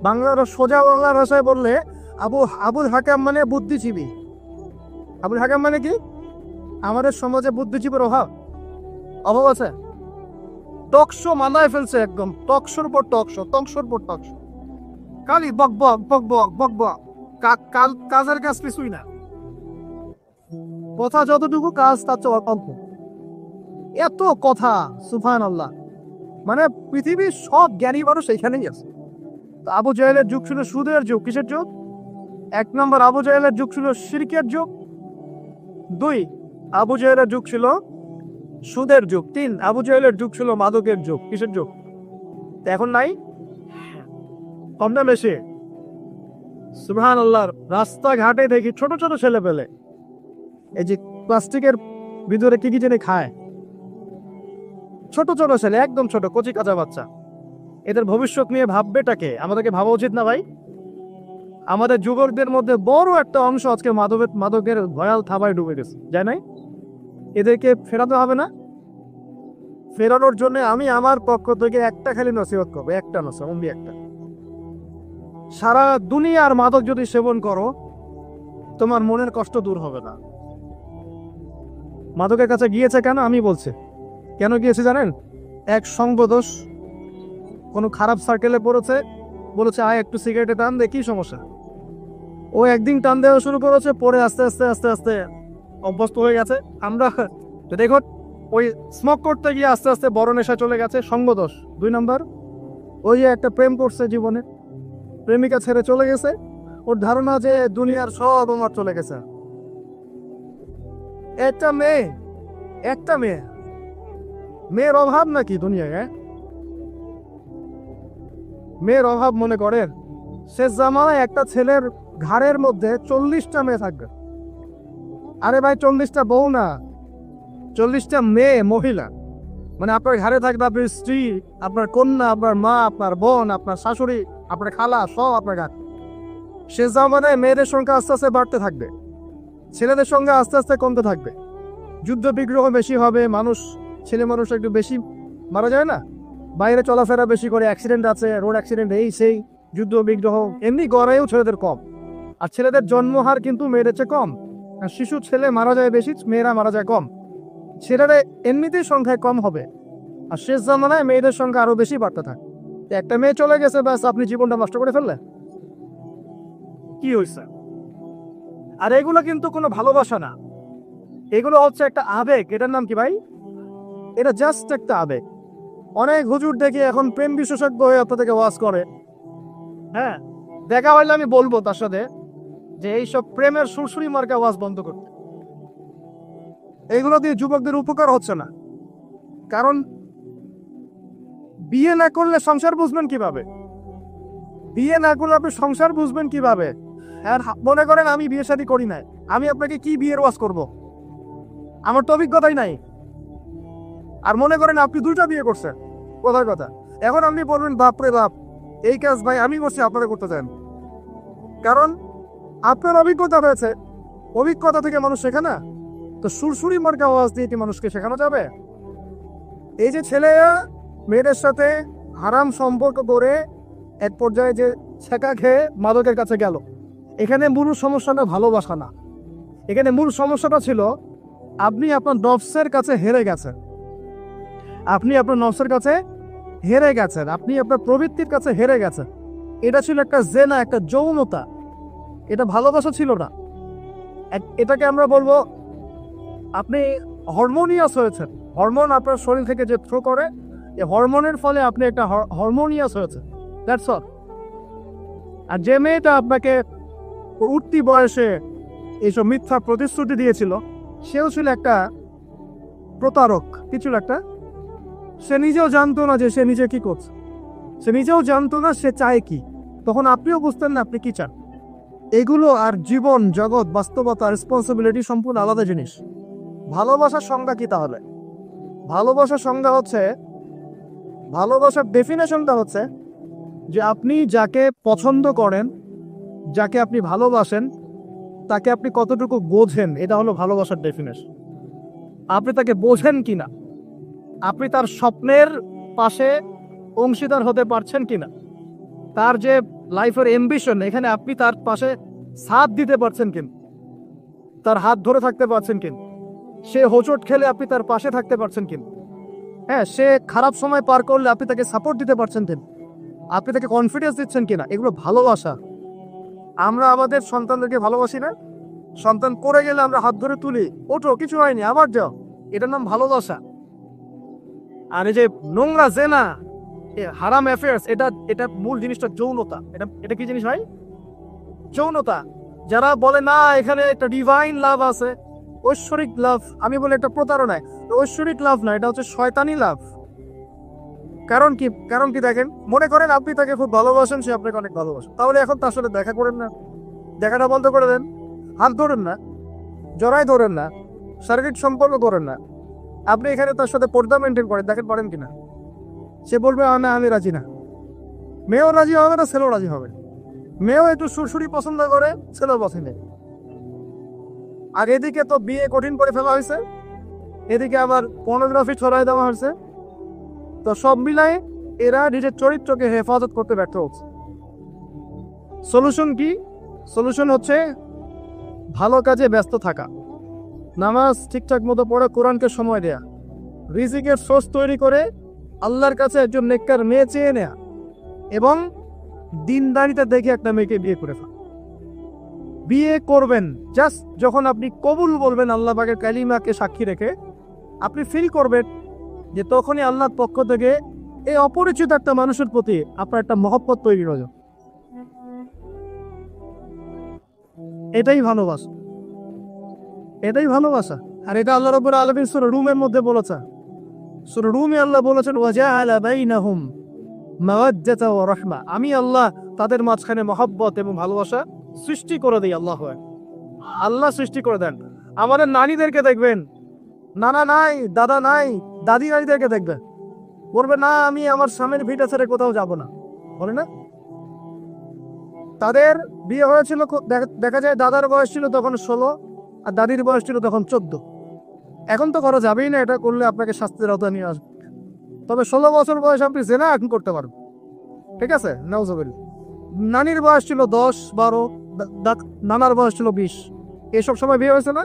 বাংলার সোজা বাংলা ভাষায় বললে আবুল হাকাম মানে বুদ্ধিজীবী। আবুল হাকাম মানে কি? আমাদের সমাজে বুদ্ধিজীবীর অভাব আছে। টকশো মানায় ফেলছে একদম, টকশোর পর টকশো, টকশোর পর টকশো, খালি বক বক বক বক বক বক, কাজের কাজ কিছুই না। কথা যতটুকু, কাজ তার চেয়ে অল্প। এত কথা, সুবহানাল্লাহ। মানে পৃথিবীর সব জ্ঞানী মানুষ এখানেই আছে। আবু জাহেলের যুগ ছিল সুদের যুগ। কিসের যুগ? 1 নম্বর, আবু জাহেলের যুগ ছিল শিরকের যুগ। 2, আবু জাহেলের যুগ ছিল সুদের যুগ। 3, আবু জাহেলের যুগ ছিল মাদকের যুগ। কিসের যুগ? তো এখন নাই, কম না বেশি? সুবহানাল্লাহ। রাস্তাঘাটে দেখি ছোট ছোট ছেলে পেলে এই যে প্লাস্টিকের ভিতরে কি কি জেনে খায়, ছোট ছোট ছেলে, একদম ছোট কচি কাঁচা বাচ্চা। এদের ভবিষ্যৎ নিয়ে ভাববেটাকে? আমাদেরকে ভাবা উচিত না ভাই? আমাদের যুবকদের মধ্যে বড় একটা অংশ আজকে মাদকের ভয়াল থাবায় ডুবে গেছে, যায় নাই? এদেরকে ফেরাতে হবে না? ফেরানোর জন্য আমি আমার পক্ষ থেকে একটা খালি নসিহত করবো, একটা নসিহত, অনলি একটা। সারা দুনিয়ার মাদক যদি সেবন করো, তোমার মনের কষ্ট দূর হবে না। মাদকের কাছে গিয়েছে কেন? আমি বলছি কেন গিয়েছে জানেন? এক সঙ্গদোষ, কোনো খারাপ সার্কেলে পড়েছে, বলেছে আয় একটু সিগারেটে টান দে, কি সমস্যা? ও একদিন টান দেওয়া শুরু করেছে, পরে আস্তে আস্তে আস্তে আস্তে অভ্যস্ত হয়ে গেছে। আমরা দেখো ওই স্মোক করতে গিয়ে আস্তে আস্তে বড় নেশা চলে গেছে, সঙ্গদোষ। 2 নাম্বার, ওই যে একটা প্রেম করছে জীবনে, প্রেমিকা ছেড়ে চলে গেছে, ওর ধারণা যে দুনিয়ার সব আমার চলে গেছে। একটা মেয়ে, একটা মেয়ে, মেয়ের অভাব নাকি দুনিয়ায়? মেয়ের অভাব মনে করেন? শেষ জামানায় একটা ছেলের ঘাড়ের মধ্যে 40টা মেয়ে থাকবে। আরে ভাই 40টা বউ না, 40টা মেয়ে, মহিলা। মানে আপনার ঘাড়ে থাকবে আপনার স্ত্রী, আপনার কন্যা, আপনার মা, আপনার বোন, আপনার শাশুড়ি, আপনার খালা, সব আপনার ঘাড়ে। শেষ জামানায় মেয়েদের সংখ্যা আস্তে আস্তে বাড়তে থাকবে, ছেলেদের সংখ্যা আস্তে আস্তে কমতে থাকবে। যুদ্ধ বিগ্রহ বেশি হবে, মানুষ, ছেলে মানুষ একটু বেশি মারা যায় না, বাইরে চলাফেরা বেশি করে, অ্যাক্সিডেন্ট আছে, রোড অ্যাক্সিডেন্ট, এই সেই, যুদ্ধ বিগ্রহ। এমনি গড়েও ছেলেদের কম, আর ছেলেদের জন্মহার কিন্তু মেয়েদের চেয়ে কম। আর শিশু ছেলে মারা যায় বেশি, মেয়েরা মারা যায় কম। ছেলেরা এমনিতেই সংখ্যায় কম হবে, আর শেষ জামানায় মেয়েদের সংখ্যা আরো বেশি বাড়তে থাকে। একটা মেয়ে চলে গেছে, ব্যাস আপনি জীবনটা নষ্ট করে ফেললেন। কি হয়েছে? আর এগুলো কিন্তু কোনো ভালোবাসা না, এগুলো হচ্ছে একটা আবেগ। এটার নাম কি ভাই? এটা জাস্ট একটা আবেগ। অনেক হুজুর দেখি এখন প্রেম বিশেষজ্ঞ হয়ে আপনাদেরকে ওয়াজ করে। হ্যাঁ, দেখা হইলে আমি বলবো তার সাথে যে এইসব প্রেমের সুরসুরি মার্কা ওয়াজ বন্ধ করতে। এইগুলো দিয়ে যুবকদের উপকার হচ্ছে না। কারণ বিয়ে না করলে সংসার বুঝবেন কিভাবে? বিয়ে না করলে আপনি সংসার বুঝবেন কিভাবে? আর মনে করেন আমি বিয়ে শাদী করি নাই, আমি আপনাকে কি বিয়ের ওয়াজ করব? আমার তো অভিজ্ঞতাই নাই। আর মনে করেন আপনি 2টা বিয়ে করছেন, কোথায় কথা, এখন আপনি বলবেন বাপরে বাপ, এই কাজ ভাই আমি করছি, আপনারা করতে চান। কারণ আপনার অভিজ্ঞতা হয়েছে, অভিজ্ঞতা থেকে মানুষ শেখে না। তো সুরসুরি মার্কা আওয়াজ দিয়ে কি মানুষকে শেখানো যাবে? এই যে ছেলেরা মেয়েদের সাথে হারাম সম্পর্ক করে এক পর্যায়ে যে ছেঁকা খেয়ে মাদকের কাছে গেল, এখানে মূল সমস্যাটা ভালোবাসা না। এখানে মূল সমস্যাটা ছিল আপনি আপনার নফসের কাছে হেরে গেছেন, আপনি আপনার নফসের কাছে হেরে গেছেন, আপনি আপনার প্রবৃত্তির কাছে হেরে গেছেন। এটা ছিল একটা জেনা, একটা যৌনতা, এটা ভালোবাসা ছিল না। এটাকে আমরা বলবো আপনি হরমোনিয়াস হয়েছেন। হরমোন আপনার শরীর থেকে যে থ্রো করে, এই হরমোনের ফলে আপনি একটা হরমোনিয়াস হয়েছেন, দ্যাটস অল। আর যে মেয়েটা আপনাকে উঠতি বয়সে এইসব মিথ্যা প্রতিশ্রুতি দিয়েছিল, সেও ছিল একটা প্রতারক। কি ছিল একটা? সে নিজেও জানতো না যে সে নিজে কি করছে, সে নিজেও জানতো না সে চায় কি। তখন আপনিও বুঝতেন না আপনি কি চান। এগুলো আর জীবন জগৎ বাস্তবতা রেসপন্সিবিলিটি সম্পূর্ণ আলাদা জিনিস। ভালোবাসার সংজ্ঞা কি তাহলে? ভালোবাসার সংজ্ঞা হচ্ছে, ভালোবাসার ডেফিনেশনটা হচ্ছে যে আপনি যাকে পছন্দ করেন, যাকে আপনি ভালোবাসেন, তাকে আপনি কতটুকু বোঝেন, এটা হলো ভালোবাসার ডেফিনেশন। আপনি তাকে বোঝেন কিনা, আপনি তার স্বপ্নের পাশে অংশীদার হতে পারছেন কিনা, তার যে লাইফের অ্যাম্বিশন, এখানে আপনি তার পাশে সাথ দিতে পারছেন কিনা, তার হাত ধরে থাকতে পারছেন কিনা, সে হোঁচট খেলে আপনি তার পাশে থাকতে পারছেন কিনা, হ্যাঁ, সে খারাপ সময় পার করলে আপনি তাকে সাপোর্ট দিতে পারছেন কিনা, আপনি তাকে কনফিডেন্স দিচ্ছেন কিনা। এগুলো ভালোবাসা। আমরা আমাদের সন্তানদেরকে ভালোবাসি না? সন্তান পড়ে গেলে আমরা হাত ধরে তুলি, ওঠো, কিছু হয়নি, আবার যাও, এটার নাম ভালোবাসা। আর এই যে নোংরা জেনা, হারাম অ্যাফেয়ার্স, এটা মূল জিনিসটা যৌনতা। এটা কি জিনিস ভাই? যৌনতা। যারা বলে না এখানে একটা ডিভাইন লাভ আছে, ঐশ্বরিক লাভ আমি বলি একটা প্রতারণায়, ঐশ্বরিক লাভ না, এটা হচ্ছে শয়তানি লাভ। কারণ কি দেখেন, মনে করেন আপনি তাকে খুব ভালোবাসেন, সে আপনাকে অনেক ভালোবাসেন, তাহলে এখন তার সাথে দেখা করেন না, দেখাটা বন্ধ করে দেন, হাত ধরেন না, জড়াই ধরেন না, শারীরিক সম্পর্ক করেন না, আপনি এখানে তার সাথে পর্দা মেনটেন করেন, দেখেন পারেন কিনা। সে বলবে না আমি রাজি না, মেয়েও রাজি হবে না, ছেলেও রাজি হবে। মেয়েও একটু সুরসুরি পছন্দ করে, ছেলেও পছন্দ। আর এদিকে তো বিয়ে কঠিন করে ফেলা হয়েছে, এদিকে আবার পর্নোগ্রাফি ছড়াই দেওয়া হয়েছে, তো সব মিলাই এরা নিজের চরিত্রকে হেফাজত করতে ব্যর্থ হচ্ছে। সলিউশন কি? সলিউশন হচ্ছে ভালো কাজে ব্যস্ত থাকা, নামাজ ঠিকঠাক মতো পড়ে, কোরআনকে সময় দেয়া, রিজিকের সোর্স তৈরি করে আল্লাহর কাছে একজন নেককার মেয়ে চেয়ে নেয়া, এবং দিনদারিতা দেখে একটা মেয়েকে বিয়ে করে ফেলা। বিয়ে করবেন জাস্ট যখন আপনি কবুল বলবেন আল্লাহ পাকের কালিমাকে সাক্ষী রেখে, আপনি ফিল করবেন যে তখনই আল্লাহর পক্ষ থেকে এই অপরিচিত একটা মানুষের প্রতি আপনার একটা মহব্বত তৈরি হয়ে যায়। এটাই ভালোবাসা, এটাই ভালোবাসা। আর এটা আল্লাহ রাব্বুল আলামিন সূরা রুমের মধ্যে বলেছে। সূরা রুমে আল্লাহ বলেছেন ওয়াজাআলা বাইনাহুম মাওয়াজ্জাতা ওয়া রাহমা, আমি আল্লাহ তাদের মাঝখানে মহব্বত এবং ভালোবাসা সৃষ্টি করে দিই। আল্লাহ সৃষ্টি করে দেন। আমাদের নারীদেরকে দেখবেন, নানা নাই, দাদা নাই, দাদি নারীদেরকে দেখবেন, বলবে না আমি আমার স্বামীর ভিটা ছেড়ে কোথাও যাব না, বলে না? তাদের বিয়ে হয়েছিল, দেখা যায় দাদার বয়স ছিল তখন 16 আর দাদির বয়স ছিল তখন 14। এখন তো করা যাবেই না, এটা করলে আপনাকে শাস্তির আওতায় নিয়ে আসবে। তবে 16 বছর বয়স আপনি জেনা এখন করতে পারবেন, ঠিক আছে, নাউজুবিল্লাহ। নানির বয়স ছিল 10-12, নানার বয়স ছিল 20, এসব সময় বিয়ে হয়েছে না?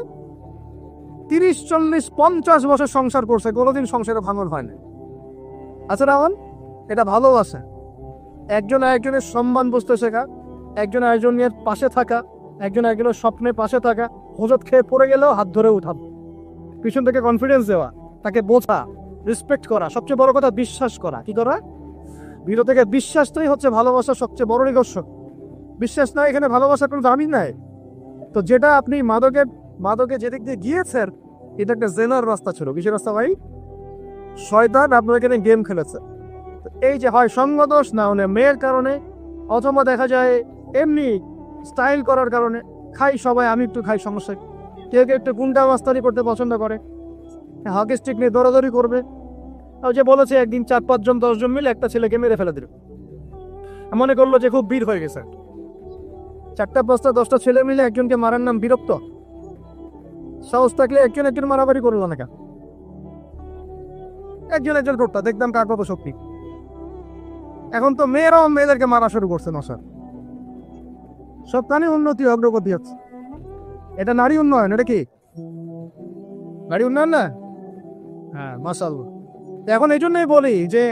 30-40-50 বছর সংসার করছে, কোনোদিন সংসারে ভাঙন হয় না। আচ্ছা রাহন, এটা ভালোবাসা। একজন আরেকজনের সম্মান বুঝতে শেখা, একজন আরেকজনের পাশে থাকা, একজন আরেকজনের স্বপ্নে পাশে থাকা, হোঁচট খেয়ে পড়ে গেলেও হাত ধরে উঠানো, পিছন থেকে কনফিডেন্স দেওয়া, তাকে বোঝা, রেসপেক্ট করা, সবচেয়ে বড় কথা বিশ্বাস করা। কি করা? ভিতর থেকে বিশ্বাসটাই হচ্ছে ভালোবাসার সবচেয়ে বড় নিদর্শন। বিশ্বাস নাই, এখানে ভালোবাসার কোনো দামই নাই। তো যেটা আপনি মাদকে যেদিক দিয়ে গিয়েছেন, এটা একটা জেনার রাস্তা ছিল। কিসের রাস্তা ভাই? শয়তান আপনার এখানে গেম খেলেছে। এই যে হয় সঙ্গদোষ, না হলে মেয়ের কারণে, অথবা দেখা যায় এমনি স্টাইল করার কারণে। খাই সবাই, আমি একটু খাই, সমস্যা। কেউ কেউ একটু গুন্ডা মাস্তানি করতে পছন্দ করে, হকি স্টিক নিয়ে দৌড়াদৌড়ি করবে। যে বলেছে একদিন 4-5 জন 10 জন মিলে একটা ছেলেকে মেরে ফেলে দিল, মনে করলো যে খুব বীর হয়ে গেছে। 4-5-10টা ছেলে মিলে একজনকে মারার নাম বিরক্ত? সাহস থাকলে একজন মারামারি করলো না কেন? একজন করতো, দেখতাম কার কত শক্তি। এখন তো মেয়েরাও মেয়েদেরকে মারা শুরু করছে। নশার সবখানে উন্নতি, অগ্রগতি হচ্ছে। এটা নারী উন্নয়ন। এটা কি নারী উন্নয়ন না? হ্যাঁ, মাশাআল্লাহ। এখন এই জন্যই বলি যে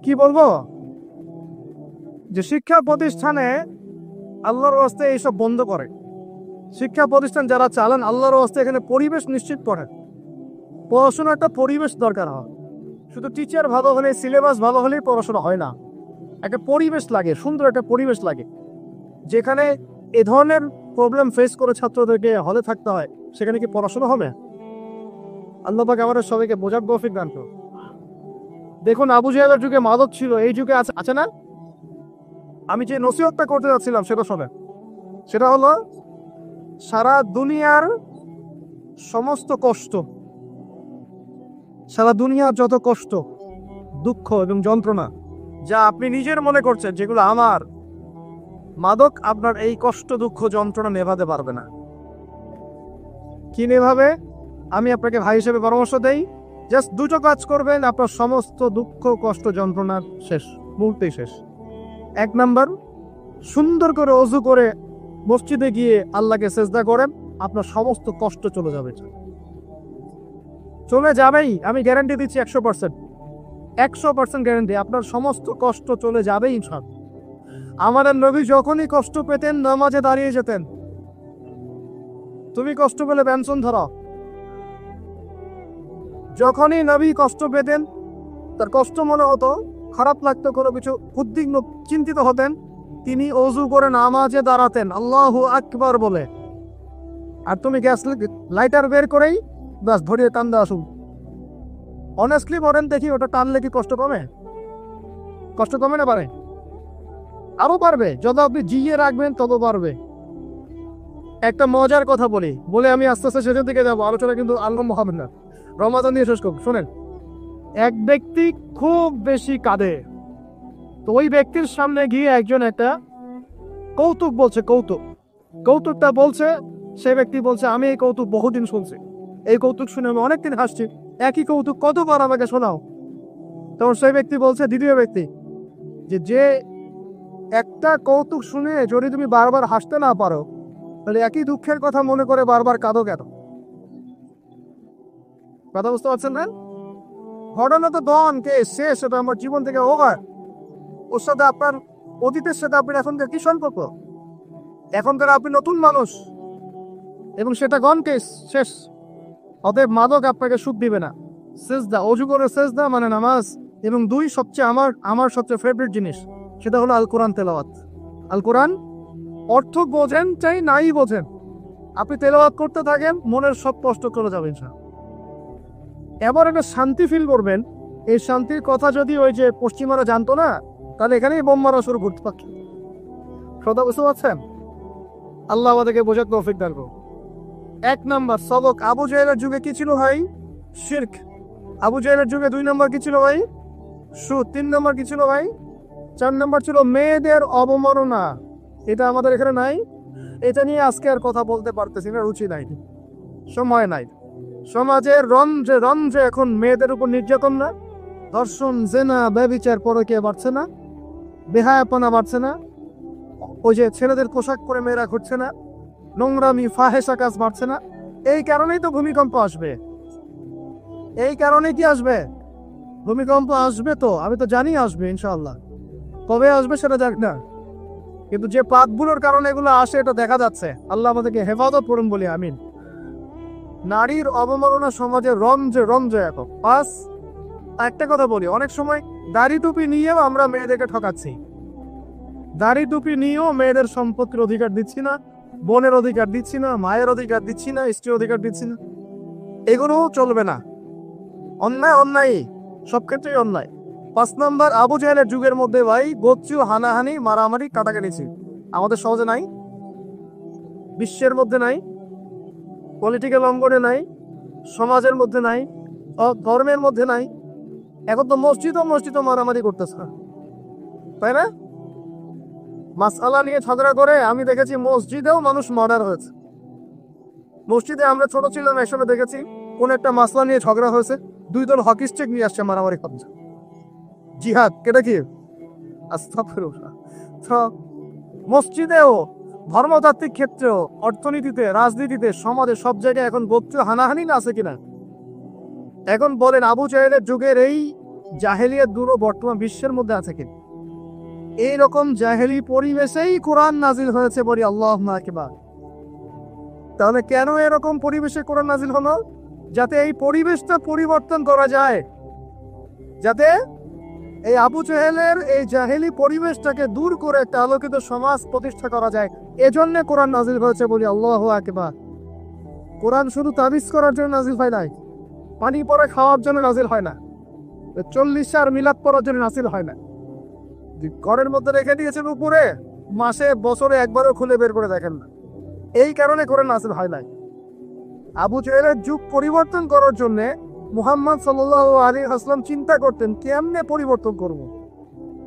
কি বলবো, যে শিক্ষা প্রতিষ্ঠানে আল্লাহর ওয়াস্তে এইসব বন্ধ করে। শিক্ষা প্রতিষ্ঠান যারা চালান, আল্লাহর ওয়াস্তে এখানে পরিবেশ নিশ্চিত করেন। পড়াশোনার একটা পরিবেশ দরকার হয়। শুধু টিচার ভালো হলে, সিলেবাস ভালো হলেই পড়াশোনা হয় না। একটা পরিবেশ লাগে, সুন্দর একটা পরিবেশ লাগে, যেখানে এ ধরনের প্রবলেম ফেস করে ছাত্রদেরকে হলে থাকতে হয়। সেখানে কি পড়াশোনা হবে? আল্লাহ পাক আমাদের সবাইকে বোঝার তৌফিক দান করুন। দেখুন, আবু জাহেলের যুগে মাদক ছিল, এই যুগে আছে না? আমি যে নসিহতটা করতে যাচ্ছিলাম সেটা শোনেন। সেটা হলো, সারা দুনিয়ার সমস্ত কষ্ট, সারা দুনিয়ার যত কষ্ট, দুঃখ এবং যন্ত্রণা যা আপনি নিজের মনে করছেন যেগুলো আমার, মাদক আপনার এই কষ্ট, দুঃখ, যন্ত্রণা নেভাতে পারবে না। কি নেভাবে? আমি আপনাকে ভাই হিসেবে পরামর্শ দেই, জাস্ট দুটো কাজ করবেন, আপনার সমস্ত দুঃখ, কষ্ট, যন্ত্রণা শেষ, মুহূর্তেই শেষ। 1 নাম্বার, সুন্দর করে ওযু করে মসজিদে গিয়ে আল্লাহকে সেজদা করেন, আপনার সমস্ত কষ্ট চলে যাবে। চলে যাবেই, আমি গ্যারান্টি দিচ্ছি 100% গ্যারান্টি, আপনার সমস্ত কষ্ট চলে যাবেই ইনশাআল্লাহ। আমাদের নবী যখনই কষ্ট পেতেন নামাজে দাঁড়িয়ে যেতেন। তুমি কষ্ট পেলে পেনশন ধরাও। যখনই নবী কষ্ট পেতেন, তার কষ্ট মনে হতো, খারাপ লাগতো, কোনো কিছু উদ্বিগ্ন, চিন্তিত হতেন, তিনি ওযু করে নামাজে দাঁড়াতেন আল্লাহু আকবার বলে। আর তুমি গ্যাস লাইটার বের করেই বাস ধরিয়ে টান দেওয়া শুরু। অনেস্টলি বলেন দেখি, ওটা টানলে কি কষ্ট কমে? কষ্ট কমে না পারে? আরো পারবে, যত আপনি জিয়ে রাখবেন তত পারবে। একটা মজার কথা বলে আমি আস্তে আস্তে শেষের দিকে যাবো, আলোচনা কিন্তু আলম হবে না, রমাদান দিয়ে শেষ করব। শোনেন, এক ব্যক্তি খুব বেশি কাঁদে, তো ওই ব্যক্তির সামনে গিয়ে একজন একটা কৌতুক বলছে, কৌতুকটা বলছে, সে ব্যক্তি বলছে আমি এই কৌতুক বহুদিন শুনছি, এই কৌতুক শুনে আমি অনেকদিন হাসছি, একই কৌতুক কতবার আমাকে শোনাও। তখন সেই ব্যক্তি বলছে, দ্বিতীয় ব্যক্তি, যে একটা কৌতুক শুনে যদি তুমি বারবার হাসতে না পারো, তাহলে একই দুঃখের কথা মনে করে বারবার কাঁদো কেন? কথা বুঝতে পারছেন না? ঘটনা তো দন কে শেষ, সেটা আমার জীবন থেকে ওভার। ওর সাথে আপনার অতীতের সাথে আপনার এখনকার কি সম্পর্ক? এখনকার আপনি নতুন মানুষ, এবং সেটা গন কেস শেষ। অতএব মাদক আপনাকে সুখ দিবে না। সেজদা, অজু করে সেজদা মানে নামাজ, এবং দুই সবচেয়ে আমার সবচেয়ে ফেভারিট জিনিস, সেটা হলো আল কোরআন তেলাওয়াত। আল কোরআন অর্থ বোঝেন চাই নাই বোঝেন, আপনি তেলাওয়াত করতে থাকেন, মনের সব কষ্ট চলে যাবে ইনশাআল্লাহ। এবার একটা শান্তি ফিল করবেন। এই শান্তির কথা যদি ওই যে পশ্চিমারা জানতো না, তাহলে এখানেই বোম মারা শুরু করতে পারত। কথা বুঝতে পারছেন? আল্লাহ আমাদেরকে বোঝার তৌফিক দান করুন। এক নাম্বার সবক, আবু জাহেলের যুগে কি ছিল ভাই? শিরক। আবু জাহেলের যুগে 2 নম্বর কি ছিল ভাই? সুদ। 3 নম্বর কি ছিল ভাই? 4 নম্বর ছিল মেয়েদের অবমাননা। এটা আমাদের এখানে নাই। এটা নিয়ে আজকে আর কথা বলতে পারতেছি না, রুচি নাই, সময় নাই। সমাজের রঞ্জে এখন মেয়েদের উপর নির্যাতন না, ধর্ষণ, জেনা, ব্যভিচার, পরকীয়া বাড়ছে না, বেহায়াপনা বাড়ছে না, ওই যে ছেলেদের পোশাক পরে মেয়েরা ঘুরছে না, নোংরামি ফাহেসা কাজ বাড়ছে না। এই কারণেই তো ভূমিকম্প আসবে। এই কারণে কি আসবে? ভূমিকম্প আসবে, তো আমি তো জানি আসবে ইনশাআল্লাহ। কবে আসবে সেটা জানি না, কিন্তু যে পাপগুলোর কারণে এগুলো আসে এটা দেখা যাচ্ছে। আল্লাহ আমাদেরকে হেফাজত করুন বলি আমিন। নারীর অবমাননা সমাজে রঞ্জে এখন। পাঁচ, একটা কথা বলি, অনেক সময় দাড়ি টুপি নিয়েও আমরা মেয়েদেরকে ঠকাচ্ছি। দাড়ি টুপি নিয়েও মেয়েদের সম্পত্তির অধিকার দিচ্ছি না, বোনের অধিকার দিচ্ছি না, মায়ের অধিকার দিচ্ছি না, স্ত্রীর অধিকার দিচ্ছি না। এগুলোও চলবে না। অন্যায় সব ক্ষেত্রেই অন্যায়। 5 নম্বর, আবু জাহেলের যুগের মধ্যে ভাই গোচ্ছু, হানাহানি, মারামারি, কাটাকাটি ছিল। আমাদের সমাজে নাই, বিশ্বের মধ্যে নাই, পলিটিক্যাল অঙ্গনে নাই, সমাজের মধ্যে নাই, ধর্মের মধ্যে নাই। এখন তো মসজিদও মারামারি করতেছে, তাই না? মাসআলা নিয়ে ঝগড়া করে আমি দেখেছি মসজিদেও মানুষ মার্ডার হয়েছে। মসজিদে আমরা ছোট ছিলাম, একসময় দেখেছি কোন একটা মাসলা নিয়ে ঝগড়া হয়েছে, 2 দল হকি স্টিক নিয়ে আসছে, মারামারি করছে। জিহাদ কেটে কি? আস্তাগফিরুল্লাহ। মসজিদেও, ধর্মতাত্ত্বিক ক্ষেত্রেও, অর্থনীতিতে, রাজনীতিতে, সমাজে, সব জায়গায় এখন গোত্র হানাহানি না আছে কিনা? এখন বলেন, আবু জাহেলের যুগের এই জাহেলিয়াত দুটো বর্তমান বিশ্বের মধ্যে আছে কিনা? এইরকম জাহেলি পরিবেশেই কোরআন নাজিল হয়েছে বলি আল্লাহুম্মা আকবার। তাহলে কেন এরকম পরিবেশে কোরআন নাজিল হলো? যাতে এই পরিবেশটা পরিবর্তন করা যায়, যাতে এই আবু জাহেলের এই জাহেলি পরিবেশটাকে দূর করে একটা আলোকিত সমাজ প্রতিষ্ঠা করা যায়। এজন্য কোরআন নাজিল হয়েছে বলি আল্লাহু আকবার। কোরআন শুধু তাবিজ করার জন্য নাজিল হয় নাই, পানি পরে খাওয়ার জন্য নাজিল হয় না, 40 আর মিলাদ পড়ার জন্য নাজিল হয় না। ঘরের মধ্যে রেখে দিয়েছেন উপরে, মাসে বছরে একবারও খুলে বের করে দেখেন না। এই কারণে কোরআন নাজিল হয় নাই। আবু জাহেলের যুগ পরিবর্তন করার জন্য মুহাম্মদ সাল্লাল্লাহু আলাইহি ওয়াসাল্লাম চিন্তা করতেন কেমনে পরিবর্তন করব।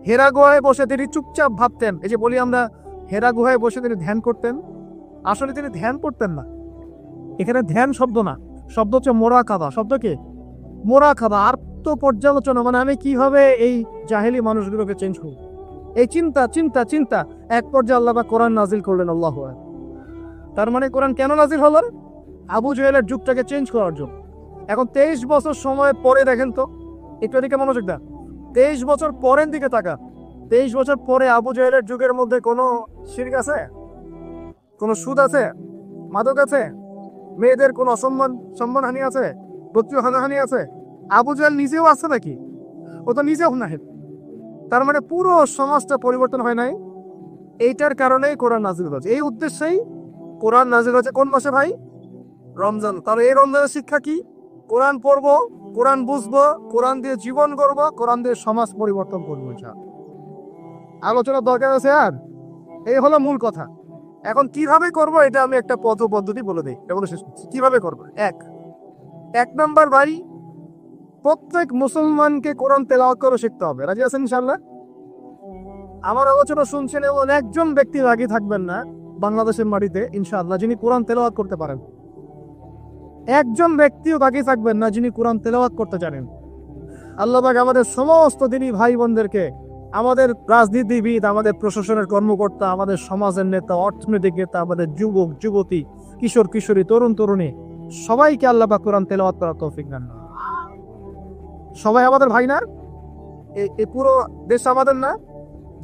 হেরা গুহায় বসে তিনি চুপচাপ ভাবতেন। এই যে বলি আমরা হেরা গুহায় বসে তিনি ধ্যান করতেন, আসলে তিনি ধ্যান করতেন না। এখানে ধ্যান শব্দ না, শব্দ হচ্ছে মোরাকাবা। শব্দ কি? মোরাকাবা, আত্মপর্যালোচনা। মানে আমি কিভাবে এই জাহেলি মানুষগুলোকে চেঞ্জ করব, এই চিন্তা এক পর্যায়ে আল্লাহ পাক কোরআন নাজিল করলেন। আল্লাহু আকবার। তার মানে কোরআন কেন নাজিল হলো? আবু জাহেলের যুগটাকে চেঞ্জ করার জন্য। এখন 23 বছর সময় পরে দেখেন তো, একটু এদিকে মনোযোগ দেন। 23 বছর পরের দিকে তাকা। 23 বছর পরে আবু জাহেলের যুগের মধ্যে কোনো শিরক আছে? কোনো সুদ আছে? মাদক আছে? মেয়েদের কোনো সম্মানহানি আছে? গোত্রীয় হানাহানি আছে? আবু জাহেল নিজেও আছে নাকি? ও তো নিজেও না। তার মানে পুরো সমাজটা পরিবর্তন হয় নাই। এইটার কারণেই কোরআন নাজিল হয়েছে, এই উদ্দেশ্যেই কোরআন নাজিল হয়েছে। কোন মাসে ভাই? রমজান। তাহলে এই রমজানের শিক্ষা কি? কোরআন পড়বো, কোরআন বুঝবো, কোরআন দিয়ে জীবন করবো, কোরআন দিয়ে সমাজ পরিবর্তন করবো। আলোচনার দরকার আছে আর এই হলো মূল কথা। এখন কিভাবে করব এটা আমি একটা পদ্ধতি বলে দিই, এটা বলে শেষ করছি। কিভাবে করবো? এক নাম্বার ভাই, প্রত্যেক মুসলমানকে কোরআন তেলাওয়াত করে শিখতে হবে। রাজি আছেন ইনশাআল্লাহ? আমার আলোচনা শুনছেন এমন একজন ব্যক্তি রাগী থাকবেন না বাংলাদেশের মাটিতে ইনশাআল্লাহ যিনি কোরআন তেলাওয়াত করতে পারেন। একজন ব্যক্তিও বাকি থাকবেন না যিনি কোরআন তেলাওয়াত করতে জানেন। আল্লাহ পাক আমাদের সমস্ত দিনী ভাই বোনদেরকে, আমাদের রাজনীতিবিদ, আমাদের প্রশাসনের কর্মকর্তা, আমাদের সমাজের নেতা, অর্থনৈতিক নেতা, আমাদের যুবক যুবতী, কিশোর কিশোরী, তরুণ তরুণী, সবাইকে আল্লাহ পাক কোরআন তেলাওয়াত করার তৌফিক দান। সবাই আমাদের ভাই না? এই পুরো দেশ আমাদের না?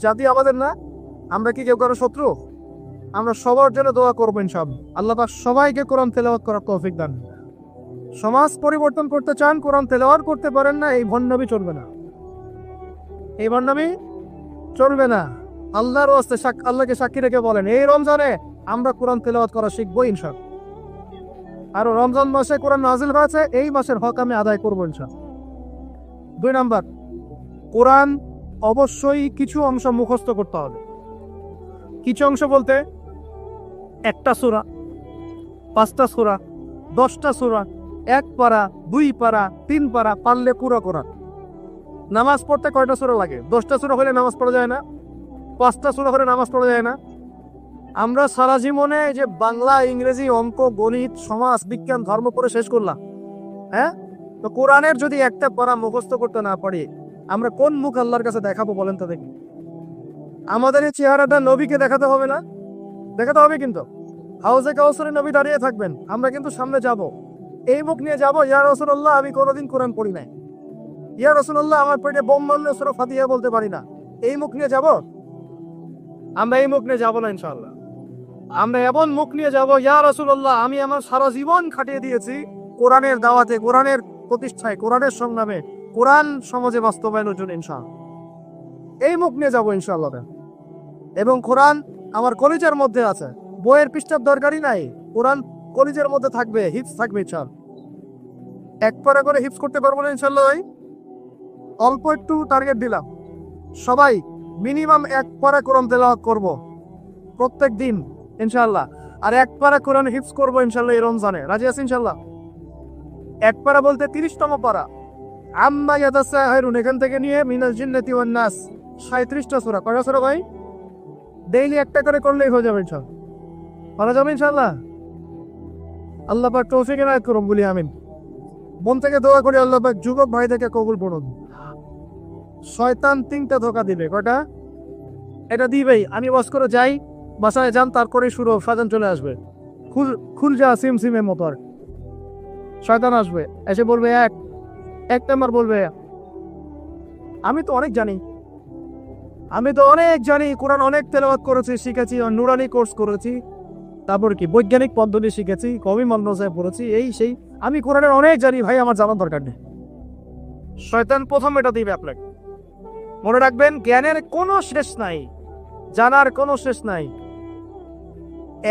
জাতি আমাদের না? আমরা কি কেউ কারো শত্রু? আমরা সবার জন্য দোয়া করবো ইনশাআল্লাহ। আল্লাহ পাক সবাইকে কোরআন তেলাওয়াত করার তৌফিক দান। সমাজ পরিবর্তন করতে চান, কোরআন তেলাওয়াত করতে পারেন না, এই ভণ্ডামি চলবে না, এই ভণ্ডামি চলবে না। আল্লাহর ওয়াস্তে আল্লাহকে সাক্ষী রেখে বলেন, এই রমজানে আমরা কোরআন তেলাওয়াত করা শিখবো ইনশাআল্লাহ। আর রমজান মাসে কোরআন নাজিল হয়েছে, এই মাসের হক আমি আদায় করবো ইনশাআল্লাহ। 2 নাম্বার, কোরআন অবশ্যই কিছু অংশ মুখস্থ করতে হবে। কিছু অংশ বলতে 1টা সূরা, 5টা সূরা, 10টা সূরা, 1 পারা, 2 পারা, 3 পারা, পারলে পুরো কোরআন। নামাজ পড়তে কয়টা সূরা লাগে? 10টা সূরা হলে নামাজ পড়া যায় না? 5টা সূরা হলে নামাজ পড়া যায় না? আমরা সারা জীবনে যে বাংলা, ইংরেজি, অঙ্ক, গণিত, সমাজ, বিজ্ঞান, ধর্ম পড়ে শেষ করলাম, হ্যাঁ? তো কোরআনের যদি একটা পারা মুখস্থ করতে না পারি, আমরা কোন মুখ আল্লাহর কাছে দেখাবো বলেন তো দেখি? আমাদের এই চেহারাটা নবীকে দেখাতে হবে না? দেখাতে হবে। কিন্তু হাউজে কাউসারে নবী দাঁড়িয়ে থাকবেন, আমরা কিন্তু সামনে যাব, এই মুখ নিয়ে যাব, ইয়া রাসূলুল্লাহ আমি কোনোদিন কোরআন পড়ি নাই, ইয়া রাসূলুল্লাহ আমার পেটে বোম মারলে সূরা ফাতিহা বলতে পারি না, এই মুখ নিয়ে যাব? আমরা এই মুখ নিয়ে যাব না ইনশাআল্লাহ। আমরা এমন মুখ নিয়ে যাব, ইয়া রাসূলুল্লাহ আমি আমার সারা জীবন খাটিয়ে দিয়েছি কোরআনের দাওয়াতে, কোরআনের প্রতিষ্ঠায়, কোরআনের সংগ্রামে, কোরআন সমাজে বাস্তবায়নের জন্য ইনশাআল্লাহ। এই মুখ নিয়ে যাব ইনশাআল্লাহ। এবং কোরআন আমার কলিজার মধ্যে আছে, বইয়ের পৃষ্ঠার দরকারই নাই, কোরআন কলিজার মধ্যে থাকবে, হিফজ থাকবে ইনশাআল্লাহ। 1 পারা করে হিফজ করতে পারবো না ইনশাআল্লাহ ভাই? অল্প একটু টার্গেট দিলাম, সবাই মিনিমাম 1 পারা কোরআন তেলাওয়াত করব প্রত্যেক দিন ইনশাআল্লাহ। আর 1 পারা কোরআন হিফজ করবো ইনশাআল্লাহ এই রমজানে। রাজি আছি ইনশাআল্লাহ? 1 পারা বলতে 30তম পারা, আম্মা ইয়াতাসাআলুন, এখান থেকে নিয়ে মিনাল জিন্নাতি ওয়ান নাস, 37টা সূরা। কয়টা সূরা ভাই? ডেইলি একটা করে করলেই হয়ে যাবে ইনশাআল্লাহ। পারা যাবে ইনশাআল্লাহ? আল্লাহ পাক তৌফিক এনায়েত করুন, বলি আমিন। মন থেকে দোয়া করি আল্লাহ পাক যুবক ভাইদেরকে কবুল করুন। শয়তান 3টা ধোঁকা দিবে। কয়টা? এটা দিবেই। আমি ওয়াজ করে যাই, বাসায় যান, তারপরে শুরু ফাজান চলে আসবে, খুল যা সিমের মতো। আর শয়তান আসবে, এসে বলবে এক নাম্বার বলবে আমি তো অনেক জানি, কোরআন অনেক তেলাওয়াত করেছি, শিখেছি, নুরানি কোর্স করেছি, তারপর কি বৈজ্ঞানিক পদ্ধতি শিখেছি, কবি মাদ্রাসায় পড়েছি, এই সেই, আমি কোরআনের অনেক জানি, ভাই আমার জানার দরকার নেই। শয়তান প্রথম এটা দিবে আপনাকে। মনে রাখবেন, জ্ঞানের কোনো শেষ নাই, জানার কোনো শেষ নাই।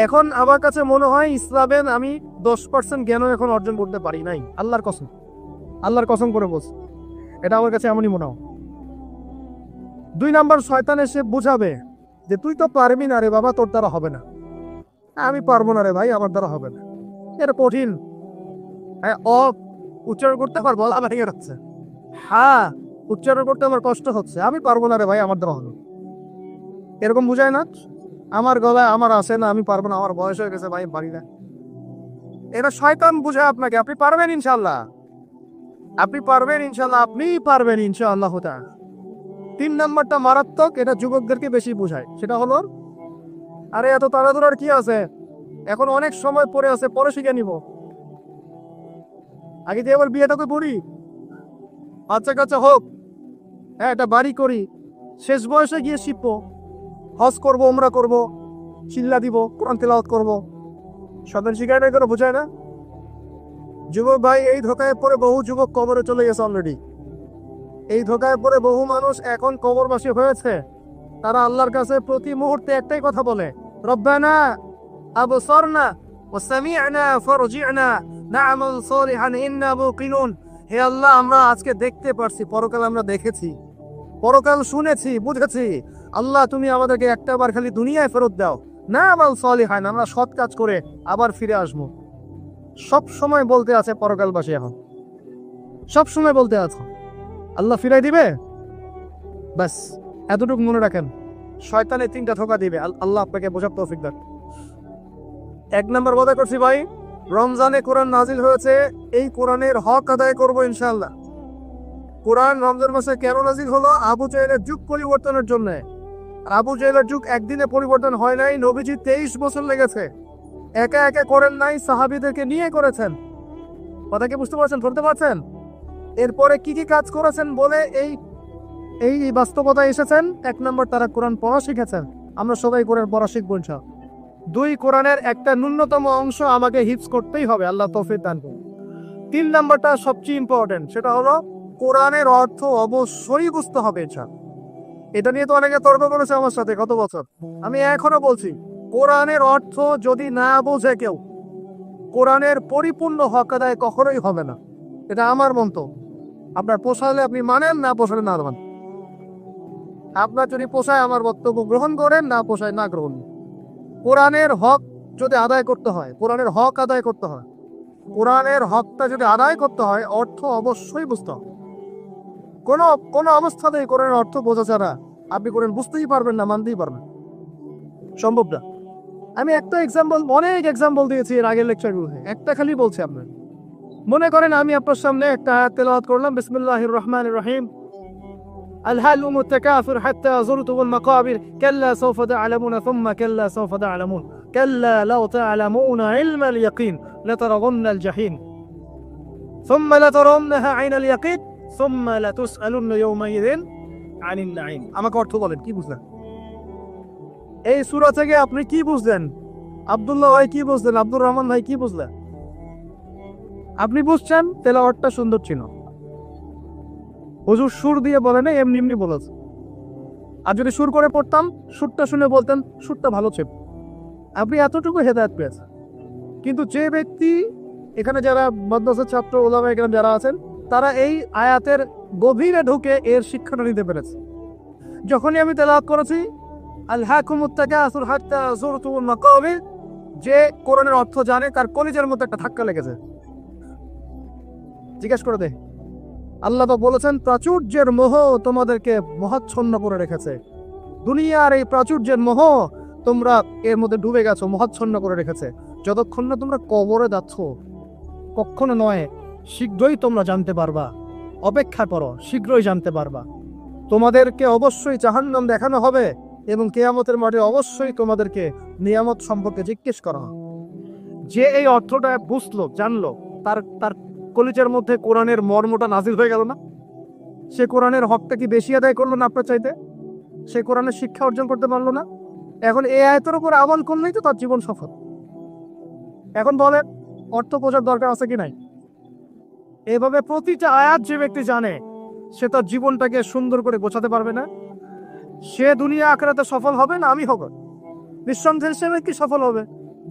এখন আমার কাছে মনে হয় ইসলামের আমি 10% জ্ঞানও এখন অর্জন করতে পারি নাই, আল্লাহর কসম করে বলছি, এটা আমার কাছে এমনই মনে হয়। 2 নাম্বার, শয়তান এসে বুঝাবে যে তুই তো পারবি না রে বাবা, তোর দ্বারা হবে না। আমি পারবো না রে ভাই, আমার দ্বারা হবে না, এটা কঠিন। হ্যাঁ, উচ্চারণ করতে আমার গলা ভেঙে যাচ্ছে, হ্যাঁ উচ্চারণ করতে আমার কষ্ট হচ্ছে, আমি পারবো না রে ভাই, আমার দ্বারা হবে, এরকম বুঝায় না? আমার গলায় আমার আসে না, আমি পারবো না, আমার বয়স হয়ে গেছে ভাই, পারি না। এটা শয়তান বুঝায় আপনাকে। আপনি পারবেন ইনশাআল্লাহ, আপনি পারবেন ইনশাআল্লাহ। 3 নাম্বারটা মারাত্মক, এটা যুবকদেরকে বেশি বুঝায়। সেটা হলো, আরে এত তাড়াতাড়ি কি আছে, এখন অনেক সময় পরে আছে, পরে শিখে নিব, আগে দিয়ে আবার বিয়েটাকে করি, বাচ্চা কাচ্চা হোক, হ্যাঁ এটা বাড়ি করি, শেষ বয়সে গিয়ে শিখবো, হজ করবো, উমরা করবো, চিল্লা দিব, কোরআন তেলাওয়াত করবো। শয়তান শিখায় না, করে বোঝায় না। যুবক ভাই, এই ধোকায় পরে বহু যুবক কবরে চলে গেছে অলরেডি। এই ধোকায় পরে বহু মানুষ এখন কবরবাসী হয়েছে। তারা আল্লাহর কাছে প্রতি মুহূর্তে একটাই কথা বলে, রব্বানা আবসারনা ওয়াসামি'না ফারজি'না না'মাল সালিহান ইন্না মুকিনুন। হে আল্লাহ, আমরা আজকে দেখতে পারছি, পরকাল আমরা দেখেছি, পরকাল শুনেছি, বুঝেছি। আল্লাহ, তুমি আমাদেরকে একটাবার খালি দুনিয়ায় ফেরত দাও, না'মাল সালিহান, আমরা সৎ কাজ করে আবার ফিরে আসবো। সব সময় বলতে আছে পরকালবাসী, এখন সব সময় বলতে আছে আল্লাহ ফিরাই দিবে। ব্যাস এতটুকু মনে রাখেন, শয়তানে 3টা ধোঁকা দিবে। আল্লাহ আপনাকে বোঝার তৌফিক দান। 1 নম্বর কথা করছি ভাই, রমজানে কোরআন নাজিল হয়েছে, এই কোরআনের হক আদায় করব ইনশাআল্লাহ। কোরআন রমজান মাসে কেন নাজিল হলো? আবু জাহেলের যুগ পরিবর্তনের জন্য। আবু জাহেলের যুগ একদিনে পরিবর্তন হয় নাই, নবীজি 23 বছর লেগেছে। একা একা করেন নাই, সাহাবীদেরকে নিয়ে করেছেন। কথা কি বুঝতে পারছেন, ধরতে পারছেন? এরপরে কি কি কাজ করেছেন বলে এই বাস্তবতা এসেছেন। 1 নম্বর, তারা কোরআন পড়া শিখেছেন। আমরা সবাই কোরআন পড়া শিখব ইনশাআল্লাহ। 2, কোরআনের একটা ন্যূনতম অংশ আমাকে হিফজ করতেই হবে, আল্লাহ তৌফিক দান করুন। 3 নম্বরটা সবচেয়ে ইম্পর্টেন্ট, সেটা হলো কোরআনের অর্থ অবশ্যই বুঝতে হবে ইনশাআল্লাহ। এটা নিয়ে তো অনেকে তর্ক করেছে আমার সাথে গত বছর। আমি এখনো বলছি, কোরআনের অর্থ যদি না বোঝে কেউ, কোরআনের পরিপূর্ণ হক আদায় কখনোই হবে না। এটা আমার মন্তব্য। আপনার পোষালে আপনি মানেন, না পোষালে না মানেন। আপনার যদি পোষায় আমার বক্তব্য গ্রহণ করেন, না পোষায় না গ্রহণ। কোরআনের হক যদি আদায় করতে হয়, কোরআনের হক আদায় করতে হয়, কোরআনের হকটা যদি আদায় করতে হয়, অর্থ অবশ্যই বুঝতে হবে। কোনো অবস্থাতেই কোরআনের অর্থ বোঝা ছাড়া আপনি কোরআন বুঝতেই পারবেন না, মানতেই পারবেন সম্ভব না। আমি একটা এক্সাম্পল, অনেক এক্সাম্পল দিয়েছি এর আগের লেকচারগুলোতে, একটা খালি বলছি আপনার। মনে করেন আমি আপনার সামনে একটা আয়াত তেলাওয়াত করলাম, বিসমিল্লাহির রহমানির রহিম, الهلم التكاثر حتى زرتم المقابر كلا سوف تعلمون ثم كلا سوف تعلمون كلا لو تعلمون علم اليقين لترون الجحيم ثم لترونها عين اليقين ثم لتسألن يومئذ عن النعيم। আমাকে অর্থ বলেন, কি বুঝলেন এই সূরা থেকে? আপনি কি বুঝলেন? আব্দুল্লাহ ভাই কি বুঝলেন? আব্দুর রহমান ভাই কি বুঝলেন? আপনি বুঝছেন, তেলাওয়াতটা সুন্দর ছিল। হুজুর সুর দিয়ে বলে না, এমনি এমনি বলেছে। আর যদি সুর করে পড়তাম, সুরটা শুনে বলতেন সুরটা ভালো ছিল। আপনি এতটুকু হেদায়েত পেয়েছেন। কিন্তু যে ব্যক্তি, এখানে যারা মাদ্রাসার ছাত্র ওলামা একরাম যারা আছেন, তারা এই আয়াতের গভীরে ঢুকে এর শিক্ষাটা নিতে পেরেছে। যখনই আমি তেলাওয়াত করেছি আলহাকুমুত তাকাসুর হাত্তা যুরতুমুল মাকাবির, যে কোরআনের অর্থ জানে তার কলিজার মধ্যে একটা ধাক্কা লেগেছে। জিজ্ঞেস করে দে, আল্লাহ তো বলেছেন প্রাচুর্যের মোহ তোমাদেরকে মহাচ্ছন্ন করে রেখেছে। দুনিয়ার এই প্রাচুর্যের মোহ তোমরা এর মধ্যে ডুবে গেছো, মহাচ্ছন্ন করে রেখেছে। যতক্ষণ না তোমরা কবরে যাচ্ছ, কখনো নয়, শীঘ্রই তোমরা জানতে পারবা। অপেক্ষা করো, শীঘ্রই জানতে পারবা। তোমাদেরকে অবশ্যই জাহান্নাম দেখানো হবে এবং কিয়ামতের মাঠে অবশ্যই তোমাদেরকে নিয়ামত সম্পর্কে জিজ্ঞেস করা হবে। যে এই অর্থটা বুঝলো, জানলো, তার কলিজার মধ্যে কোরআনের মর্মটা নাজিল হয়ে গেল না? সে কোরআনের হকটা কি বেশি আদায় করলো না আপনার চাইতে? সে কোরআনের শিক্ষা অর্জন করতে পারলো না? এখন এই আয়াতের উপর আমল করলেই তো তার জীবন সফল। এখন বলেন, অর্থ বোঝার দরকার আছে কি নাই? এভাবে প্রতিটা আয়াত যে ব্যক্তি জানে, সে তার জীবনটাকে সুন্দর করে গোছাতে পারবে না? সে দুনিয়া আখিরাতে সফল হবে না আমি হব? নিঃসন্দেহে সে ব্যক্তি সফল হবে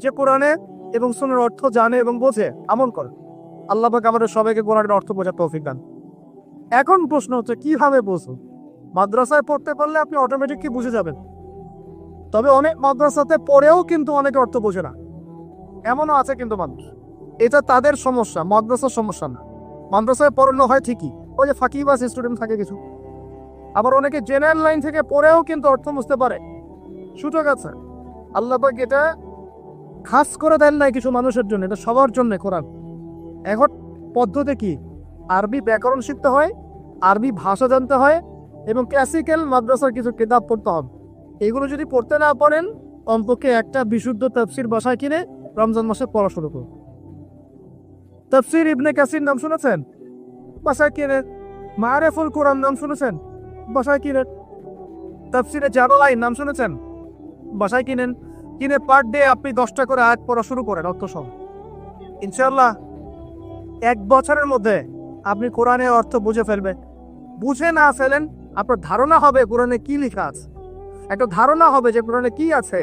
যে কোরআনে এবং সুন্নাহর অর্থ জানে এবং বোঝে, আমল করে। আল্লাহ পাক আমাদের সবাইকে কোরআনের অর্থ বোঝার তৌফিক দান। এখন প্রশ্ন হচ্ছে, কিভাবে বুঝবো? মাদ্রাসায় পড়তে পারলে আপনি অটোমেটিক কি বুঝে যাবেন। তবে অনেক মাদ্রাসাতে পড়েও কিন্তু অনেকে অর্থ বোঝে না, এমনও আছে কিন্তু মানুষ। এটা তাদের সমস্যা, মাদ্রাসার সমস্যা না। মাদ্রাসায় পড়ানো হয় ঠিকই, ওই যে ফাঁকিবাজ স্টুডেন্ট থাকে কিছু। আবার অনেকে জেনারেল লাইন থেকে পড়েও কিন্তু অর্থ বুঝতে পারে, সুযোগ আছে। আল্লাহ পাক এটা খাস করে দেন নাই কিছু মানুষের জন্য, এটা সবার জন্য কোরআন। এখন পদ্ধতি কি? আরবি ব্যাকরণ শিখতে হয়, আরবি ভাষা জানতে হয় এবং ক্লাসিক্যাল মাদ্রাসার কিছু কিতাব পড়তে হবে। এগুলো যদি পড়তে না পারেন, অন্তকে একটা বিশুদ্ধ তাফসির বাসায় কিনে রমজান মাসে পড়া শুরু করুন। তাফসির ইবনে কাসির নাম শুনেছেন? বাসায় কিনেন। মারিফুল কোরআন নাম শুনেছেন? বাসায় কিনেন। তাফসিরে জালালাইন নাম শুনেছেন? বাসায় কিনেন। কিনে পার ডে আপনি 10টা করে আয়াত পড়া শুরু করেন অর্থ সহ। ইনশাআল্লাহ 1 বছরের মধ্যে আপনি কোরআনের অর্থ বুঝে ফেলবেন। বুঝে না ফেলেন, আপনার ধারণা হবে কোরআনে কি লেখা আছে, একটা ধারণা হবে যে কোরআনে কি আছে।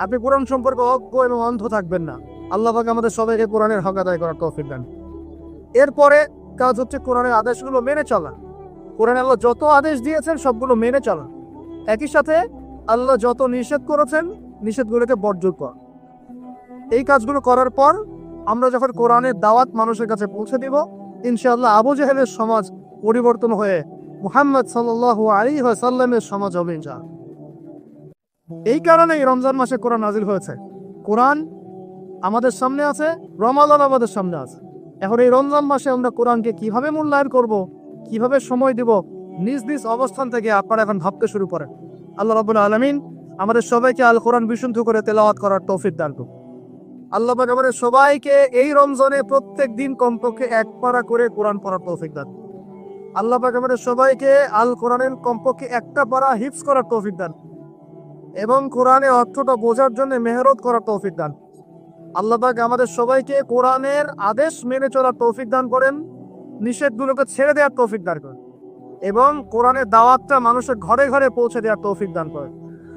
আপনি কোরআন সম্পর্কে অজ্ঞ এবং অন্ধ থাকবেন না। আল্লাহ পাক আমাদের সবাইকে কোরআনের হক আদায় করার তৌফিক দান। এরপরে কাজ হচ্ছে কোরআনের আদেশগুলো মেনে চলা। কোরআনে আল্লাহ যত আদেশ দিয়েছেন সবগুলো মেনে চলা, একই সাথে আল্লাহ যত নিষেধ করেছেন নিষেধগুলোকে বর্জন করা। এই কাজগুলো করার পর আমরা যখন কোরআনের দাওয়াত মানুষের কাছে পৌঁছে দিব, ইনশাআল্লাহ আবু জাহেলের সমাজ পরিবর্তন হয়ে মুহাম্মদ সাল্লাল্লাহু আলাইহি ওয়াসাল্লামের সমাজ হবে ইনশাআল্লাহ। এই কারণেই রমজান মাসে কোরআন নাজিল হয়েছে। কোরআন আমাদের সামনে আছে, রমাদান আমাদের সামনে আছে। এখন এই রমজান মাসে আমরা কোরআনকে কিভাবে মূল্যায়ন করব, কিভাবে সময় দিব, নিজ নিজ অবস্থান থেকে আপনারা এখন ভাবতে শুরু করেন। আল্লাহ রাব্বুল আলামিন আমাদের সবাইকে আল কোরআন বিশুদ্ধ করে তেলাওয়াত করার তৌফিক দান করুন। আল্লাহ পাক আমাদের সবাইকে এই রমজানে প্রত্যেক দিন কমপক্ষে এক পারা করে কোরআন পড়ার তৌফিক দান। আল্লাহ পাক আমাদের সবাইকে আল কোরআনের কমপক্ষে একটা পারা হিফজ করার তৌফিক দান এবং কোরআনের অর্থটা বোঝার জন্য মেহনত করার তৌফিক দান। আল্লাহ পাক আমাদের সবাইকে কোরআনের আদেশ মেনে চলার তৌফিক দান করেন, নিষেধগুলোকে ছেড়ে দেওয়ার তৌফিক দান করেন এবং কোরআনের দাওয়াতটা মানুষের ঘরে ঘরে পৌঁছে দেওয়ার তৌফিক দান করেন।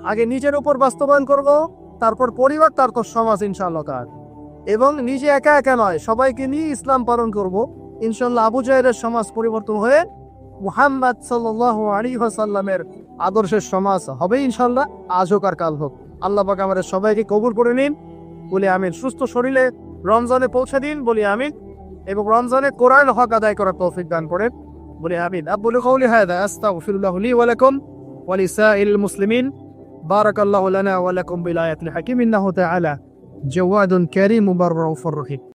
আগে নিজের উপর বাস্তবায়ন করব, তারপর পরিবার, তারপর সমাজ ইনশাআল্লাহ তাআলা। এবং নিজে একা একা নয়, সবাইকে নিয়ে ইসলাম পালন করব। ইনশাআল্লাহ আবু জাহেলের সমাজ পরিবর্তন হয়ে মুহাম্মদ সাল্লাল্লাহু আলাইহি ওয়াসাল্লামের আদর্শের সমাজ হবে ইনশাআল্লাহ, আজ হোক আর কাল হোক। আল্লাহ পাক আমাদের সবাইকে কবুল করে নিন বলি আমিন। সুস্থ শরীরে রমজানে পৌঁছে দিন বলি আমিন, এবং রমজানে কোরআন হক আদায় করার তৌফিক দান করেন বলি আমিন। আকুলু কাউলি হাযা আস্তাগফিরুল্লাহ লি ওয়া লাকুম ওয়া লিসাইরিল মুসলিমিন। বারাকাল্লাহু লানা ওয়া লাকুম বিল আয়াতিল হাকিম ইন্নাহু তাআলা জাওয়াদুন কারীম মুবাররাউফুর রহিম।